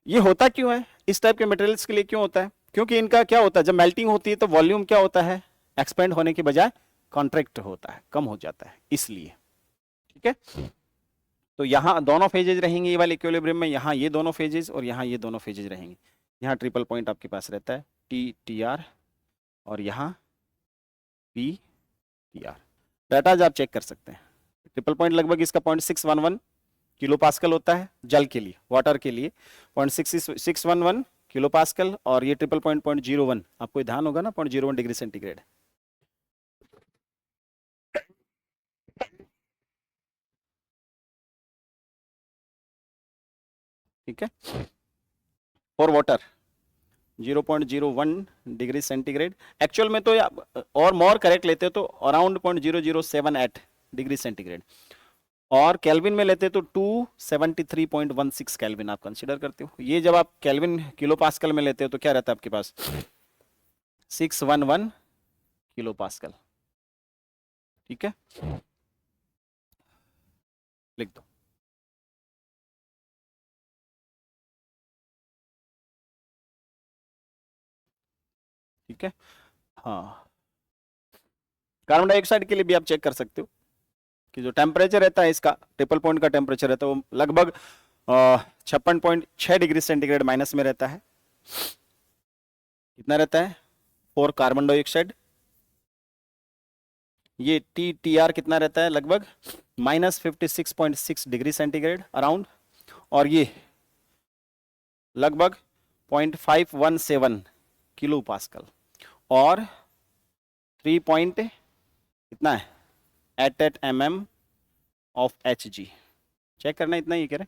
ये होता क्यों है, इस टाइप के मटेरियल्स के लिए क्यों होता है, क्योंकि इनका क्या होता है, जब मेल्टिंग होती है तो वॉल्यूम क्या होता है, एक्सपेंड होने के बजाय कॉन्ट्रैक्ट होता है, कम हो जाता है, इसलिए। ठीक है, तो यहाँ दोनों फेजेज रहेंगे ये वाले इक्विलिब्रियम में, यहाँ ये दोनों फेजेज और यहाँ ये दोनों फेजेज रहेंगे। यहाँ ट्रिपल पॉइंट आपके पास रहता है TTR, और यहाँ PTR। डाटा आप चेक कर सकते हैं, ट्रिपल पॉइंट लगभग इसका 0.611 किलो पास्कल होता है जल के लिए, वाटर के लिए 0.611 किलो पास्कल, और ये ट्रिपल पॉइंट 0.01, आपको ध्यान होगा ना, 0.01 डिग्री सेंटीग्रेड। ठीक है, for water 0.01 degree centigrade, actual में तो और मोर करेक्ट लेते तो अराउंड 0.0078 डिग्री सेंटीग्रेड, और केल्विन में लेते तो 273.16 केल्विन आप कंसीडर करते हो। ये जब आप केल्विन किलो पास्कल में लेते हो तो क्या रहता है आपके पास, 611 किलो पास्कल। ठीक है, लिख दो। ठीक है, हाँ, कार्बन डाइऑक्साइड के लिए भी आप चेक कर सकते हो कि जो टेम्परेचर रहता है इसका, ट्रिपल पॉइंट का टेम्परेचर रहता है वो लगभग 56.6 डिग्री सेंटीग्रेड माइनस में रहता है। कितना रहता है फॉर कार्बन डाइऑक्साइड, ये TTR कितना रहता है, लगभग -56.6 डिग्री सेंटीग्रेड अराउंड, और ये लगभग 0.517 किलो पास्कल, और 3 पॉइंट कितना है 88 mm ऑफ Hg। चेक करना इतना ही कह रहे,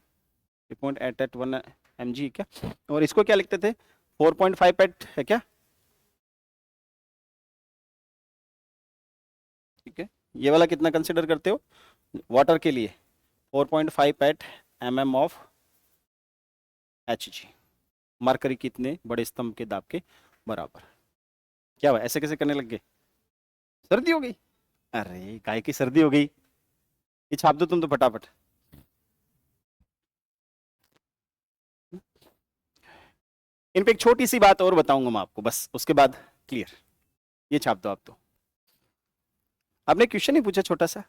3.881 mg क्या, और इसको क्या लिखते थे 4.58 है क्या। ठीक है, ये वाला कितना कंसिडर करते हो वाटर के लिए, 4.58 mm ऑफ Hg, मरकरी कितने बड़े स्तंभ के दाब के बराबर। क्या हुआ, ऐसे कैसे करने लग गए, सर्दी हो गई, अरे गाय की सर्दी हो गई, ये छाप दो तुम तो फटाफट। इन पे एक छोटी सी बात और बताऊंगा मैं आपको, बस उसके बाद क्लियर, ये छाप दो आप। तो आपने क्वेश्चन ही पूछा छोटा सा,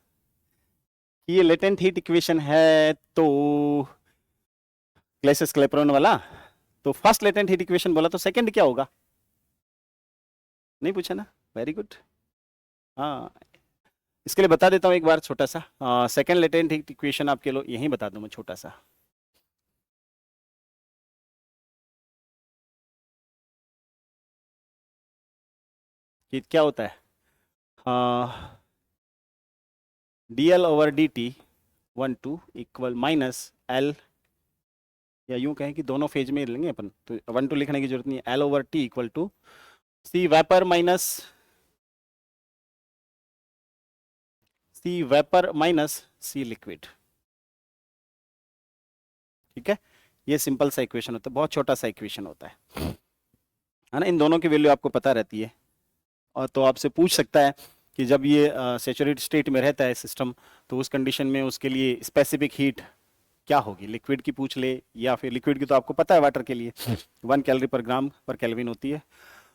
ये लेटेंट हीट इक्वेशन है तो क्लेसियस क्लेपेरॉन वाला, तो फर्स्ट लेटेंट हीट इक्वेशन बोला तो सेकंड क्या होगा, नहीं पूछा ना, वेरी गुड। हाँ, इसके लिए बता देता हूँ एक बार छोटा सा, सेकंड लेटेंट हीट इक्वेशन आपके लो यहीं बता दूं मैं छोटा सा। कि क्या होता है, dl over dt 1 2 equal minus L, या यूं कहें कि दोनों फेज में लेंगे अपन, तो 1 2 लिखने की जरूरत नहीं है, L over T equal to C vapour minus C liquid. ठीक है, ये सिंपल सा इक्वेशन होता है, बहुत छोटा सा इक्वेशन होता है ना। इन दोनों की वैल्यू आपको पता रहती है, और तो आपसे पूछ सकता है कि जब ये सैचुरेटेड स्टेट में रहता है सिस्टम, तो उस कंडीशन में उसके लिए स्पेसिफिक हीट क्या होगी, लिक्विड की पूछ ले, या फिर लिक्विड की तो आपको पता है वाटर के लिए 1 कैलोरी पर ग्राम पर केल्विन होती है।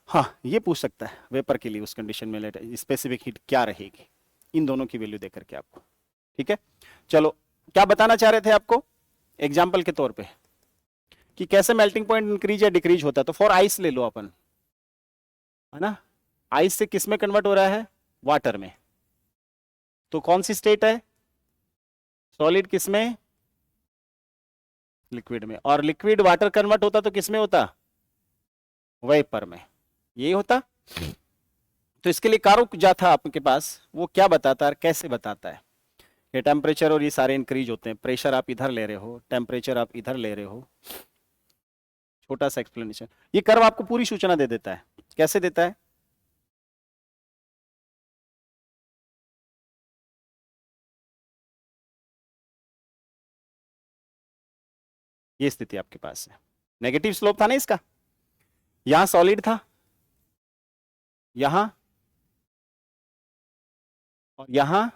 हाँ, ये पूछ सकता है वेपर के लिए उस कंडीशन में स्पेसिफिक हीट क्या रहेगी, इन दोनों की वैल्यू देकर के आपको। ठीक है, चलो क्या बताना चाह रहे थे आपको एग्जाम्पल के तौर पे, कि कैसे मेल्टिंग पॉइंट इंक्रीज या डिक्रीज होता है। तो फॉर आइस ले लो अपन, है ना, आइस से किस में कन्वर्ट हो रहा है, वाटर में। तो कौन सी स्टेट है, सॉलिड किस में, लिक्विड में। और लिक्विड वाटर कन्वर्ट होता तो किस में होता, वेपर में, यही होता। तो इसके लिए कारक जो था आपके पास, वो क्या बताता है, कैसे बताता है। ये टेम्परेचर और ये सारे इंक्रीज होते हैं, प्रेशर आप इधर ले रहे हो, टेम्परेचर आप इधर ले रहे हो, छोटा सा एक्सप्लेनेशन। ये कर्व आपको पूरी सूचना दे देता है, कैसे देता है, ये स्थिति आपके पास है। नेगेटिव स्लोप था ना इसका, यहां सॉलिड था, यहां, और यहां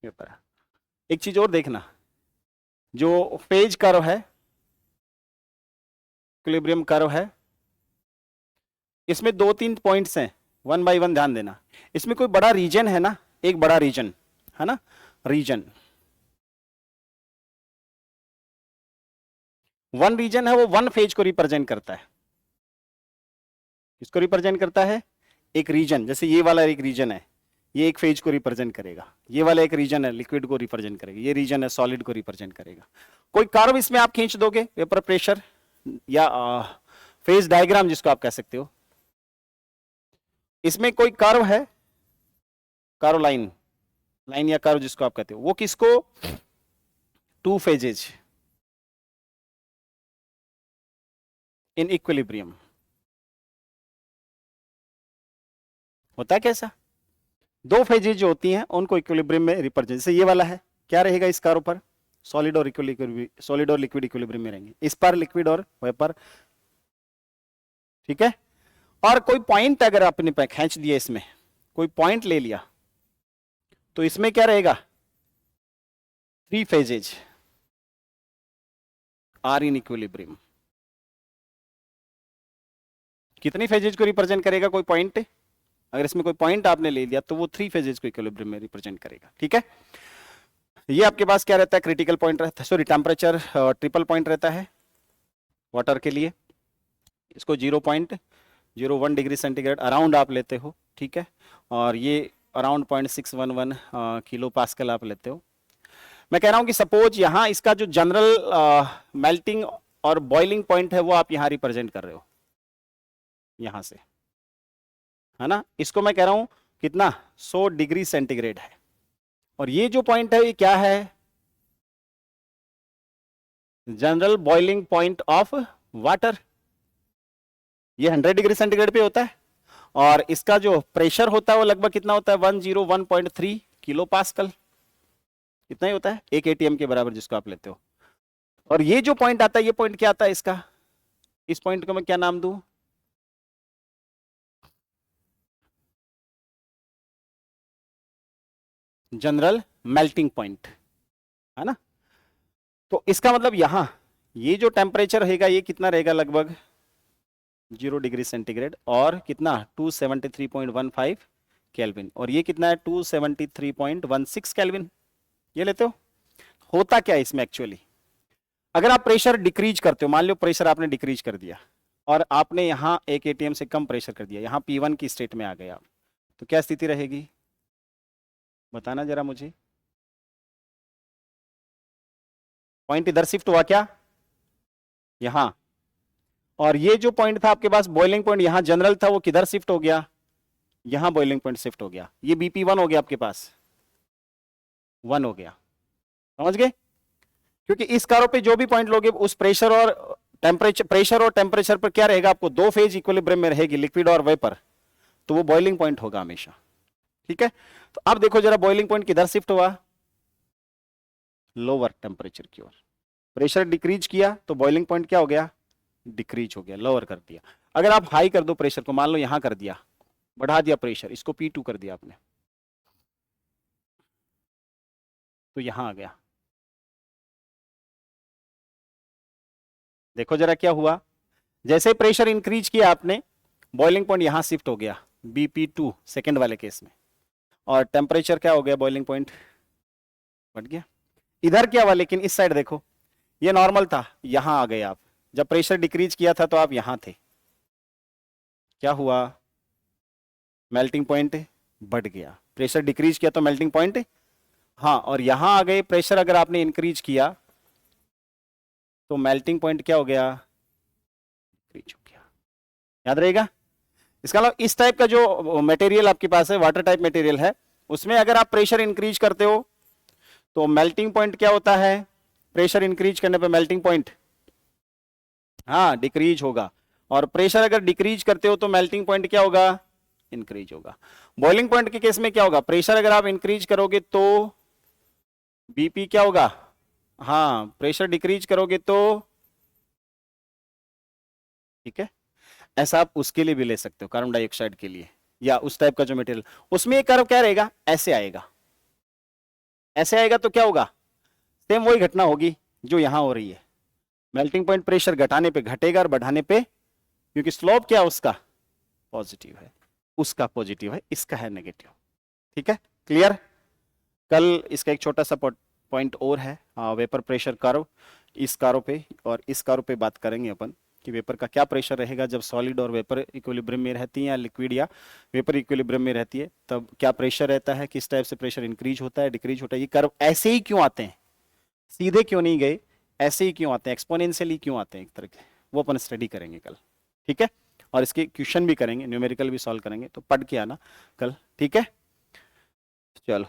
वेपर। एक चीज और देखना, जो फेज कर्व है, इक्विलिब्रियम कर्व है, इसमें 2-3 पॉइंट्स हैं, 1 बाय 1 ध्यान देना। इसमें कोई बड़ा रीजन है ना, एक बड़ा रीजन है ना, रीजन 1 रीजन है, वो 1 फेज को रिप्रेजेंट करता है। किसको रिप्रेजेंट करता है, एक रीजन, जैसे ये वाला एक रीजन है, ये एक फेज को रिप्रेजेंट करेगा। ये वाला एक रीजन है, लिक्विड को रिप्रेजेंट करेगा। ये रीजन है, सॉलिड को रिप्रेजेंट करेगा। कोई कर्व इसमें आप खींच दोगे, वेपर प्रेशर या फेज डायग्राम जिसको आप कह सकते हो, इसमें कोई कर्व है, कर्व लाइन, लाइन या कर्व जिसको आप कहते हो, वो किसको, 2 फेजेज इन इक्विलिब्रियम होता है। कैसा, 2 फेजेज जो होती हैं उनको इक्विलिब्रियम में रिप्रेजेंट, जैसे ये वाला है, क्या रहेगा इस कर्व पर, सॉलिड और लिक्विड इक्विलिब्रियम में रहेंगे, इस पर लिक्विड और वेपर। ठीक है, और कोई पॉइंट अगर आपने खींच दिया, इसमें कोई पॉइंट ले लिया, तो इसमें क्या रहेगा, 3 फेजेज आर इन इक्विलिब्रियम। कितनी फेजेज को रिप्रेजेंट करेगा कोई पॉइंट, अगर इसमें कोई पॉइंट आपने ले लिया तो वो 3 फेजेज को इक्विलिब्रियम में रिप्रेजेंट करेगा। ठीक है, ये आपके पास क्या रहता है, क्रिटिकल पॉइंट रहता है, सॉरी टेम्परेचर ट्रिपल पॉइंट रहता है वाटर के लिए। इसको 0.01 डिग्री सेंटीग्रेड अराउंड आप लेते हो। ठीक है, और ये अराउंड 0.611 किलो पास्कल आप लेते हो। मैं कह रहा हूं कि सपोज यहां इसका जो जनरल मेल्टिंग और बॉइलिंग पॉइंट है, वो आप यहां रिप्रेजेंट कर रहे हो, यहां से, है ना। इसको मैं कह रहा हूं कितना, 100 डिग्री सेंटीग्रेड है। और ये जो पॉइंट है, ये क्या है, general boiling point of water. ये 100 डिग्री सेंटीग्रेड पे होता है, और इसका जो प्रेशर होता है वो लगभग कितना होता है, 101.3 किलो पास्कल, इतना ही होता है, 1 एटीएम के बराबर जिसको आप लेते हो। और ये जो पॉइंट आता है, ये पॉइंट क्या आता है इसका, इस पॉइंट को मैं क्या नाम दूं, जनरल मेल्टिंग पॉइंट, है ना। तो इसका मतलब यहां ये जो टेम्परेचर रहेगा, ये कितना रहेगा, लगभग 0 डिग्री सेंटीग्रेड, और कितना 273.15 केल्विन, और ये कितना है 273.16 केल्विन, ये लेते हो। होता क्या है इसमें एक्चुअली, अगर आप प्रेशर डिक्रीज करते हो, मान लो प्रेशर आपने डिक्रीज कर दिया, और आपने यहां 1 एटीएम से कम प्रेशर कर दिया, यहां P1 की स्टेट में आ गए आप, तो क्या स्थिति रहेगी, बताना जरा मुझे। पॉइंट इधर शिफ्ट हुआ क्या, यहां, और ये जो पॉइंट था आपके पास बॉइलिंग पॉइंट यहां जनरल था, वो किधर शिफ्ट हो गया, यहां बॉइलिंग पॉइंट शिफ्ट हो गया, ये बीपी 1 हो गया आपके पास, 1 हो गया, समझ गए। क्योंकि इस कारों पे जो भी पॉइंट लोगे उस प्रेशर और टेम्परेचर पर क्या रहेगा, आपको दो फेज इक्विलिब्रियम में रहेगी, लिक्विड और वेपर, तो वो बॉइलिंग पॉइंट होगा हमेशा, ठीक है। तो अब देखो जरा बॉइलिंग पॉइंट किधर शिफ्ट हुआ, लोअर टेम्परेचर की ओर, प्रेशर डिक्रीज किया तो बॉइलिंग पॉइंट क्या हो गया, डिक्रीज हो गया, लोअर कर दिया। अगर आप हाई कर दो प्रेशर को, मान लो यहां कर दिया, बढ़ा दिया प्रेशर, इसको P2 कर दिया आपने, तो यहां आ गया, देखो जरा क्या हुआ, जैसे प्रेशर इंक्रीज किया आपने, बॉइलिंग पॉइंट यहां शिफ्ट हो गया BP2 सेकंड वाले केस में, और टेम्परेचर क्या हो गया, बॉइलिंग पॉइंट बढ़ गया। इधर क्या हुआ लेकिन, इस साइड देखो, ये नॉर्मल था, यहां आ गए आप, जब प्रेशर डिक्रीज किया था तो आप यहां थे, क्या हुआ, मेल्टिंग पॉइंट बढ़ गया, प्रेशर डिक्रीज किया तो मेल्टिंग पॉइंट, हाँ, और यहां आ गए, प्रेशर अगर आपने इंक्रीज किया तो मेल्टिंग पॉइंट क्या हो गया, डिक्रीज हो गया, याद रहेगा। इसका मतलब इस टाइप का जो मटेरियल आपके पास है, वाटर टाइप मटेरियल है, उसमें अगर आप प्रेशर इंक्रीज करते हो तो मेल्टिंग पॉइंट क्या होता है, प्रेशर इंक्रीज करने पे मेल्टिंग पॉइंट हाँ डिक्रीज होगा, और प्रेशर अगर डिक्रीज करते हो तो मेल्टिंग पॉइंट क्या होगा, इंक्रीज होगा। बॉइलिंग पॉइंट के केस में क्या होगा, प्रेशर अगर आप इंक्रीज करोगे तो बीपी क्या होगा, हाँ, प्रेशर डिक्रीज करोगे तो, ठीक है। ऐसा आप उसके लिए भी ले सकते हो, कार्बन डाइऑक्साइड के लिए, या उस टाइप का जो मटेरियल, उसमें एक कर्व क्या रहेगा, ऐसे आएगा, ऐसे आएगा तो क्या होगा, सेम वही घटना होगी जो यहां हो रही है, मेल्टिंग पॉइंट प्रेशर घटाने पे घटेगा और बढ़ाने पे, क्योंकि स्लोप क्या है उसका, पॉजिटिव है, उसका पॉजिटिव है, इसका है नेगेटिव, ठीक है, क्लियर। कल इसका एक छोटा सा पॉइंट और है, वेपर प्रेशर कर्व, इस कारों पे और इस कारों पे बात करेंगे अपन कि वेपर का क्या प्रेशर रहेगा जब सॉलिड और वेपर इक्विलिब्रियम में रहती है, या लिक्विड या वेपर इक्विलिब्रियम में रहती है, तब क्या प्रेशर रहता है, किस टाइप से प्रेशर इंक्रीज होता है, डिक्रीज होता है, ये कर्व ऐसे ही क्यों आते हैं, सीधे क्यों नहीं गए, ऐसे ही क्यों आते हैं, एक्सपोनेंशियली क्यों आते हैं एक तरह के, वो अपन स्टडी करेंगे कल, ठीक है। और इसके क्वेश्चन भी करेंगे, न्यूमेरिकल भी सॉल्व करेंगे, तो पढ़ के आना कल, ठीक है। चलो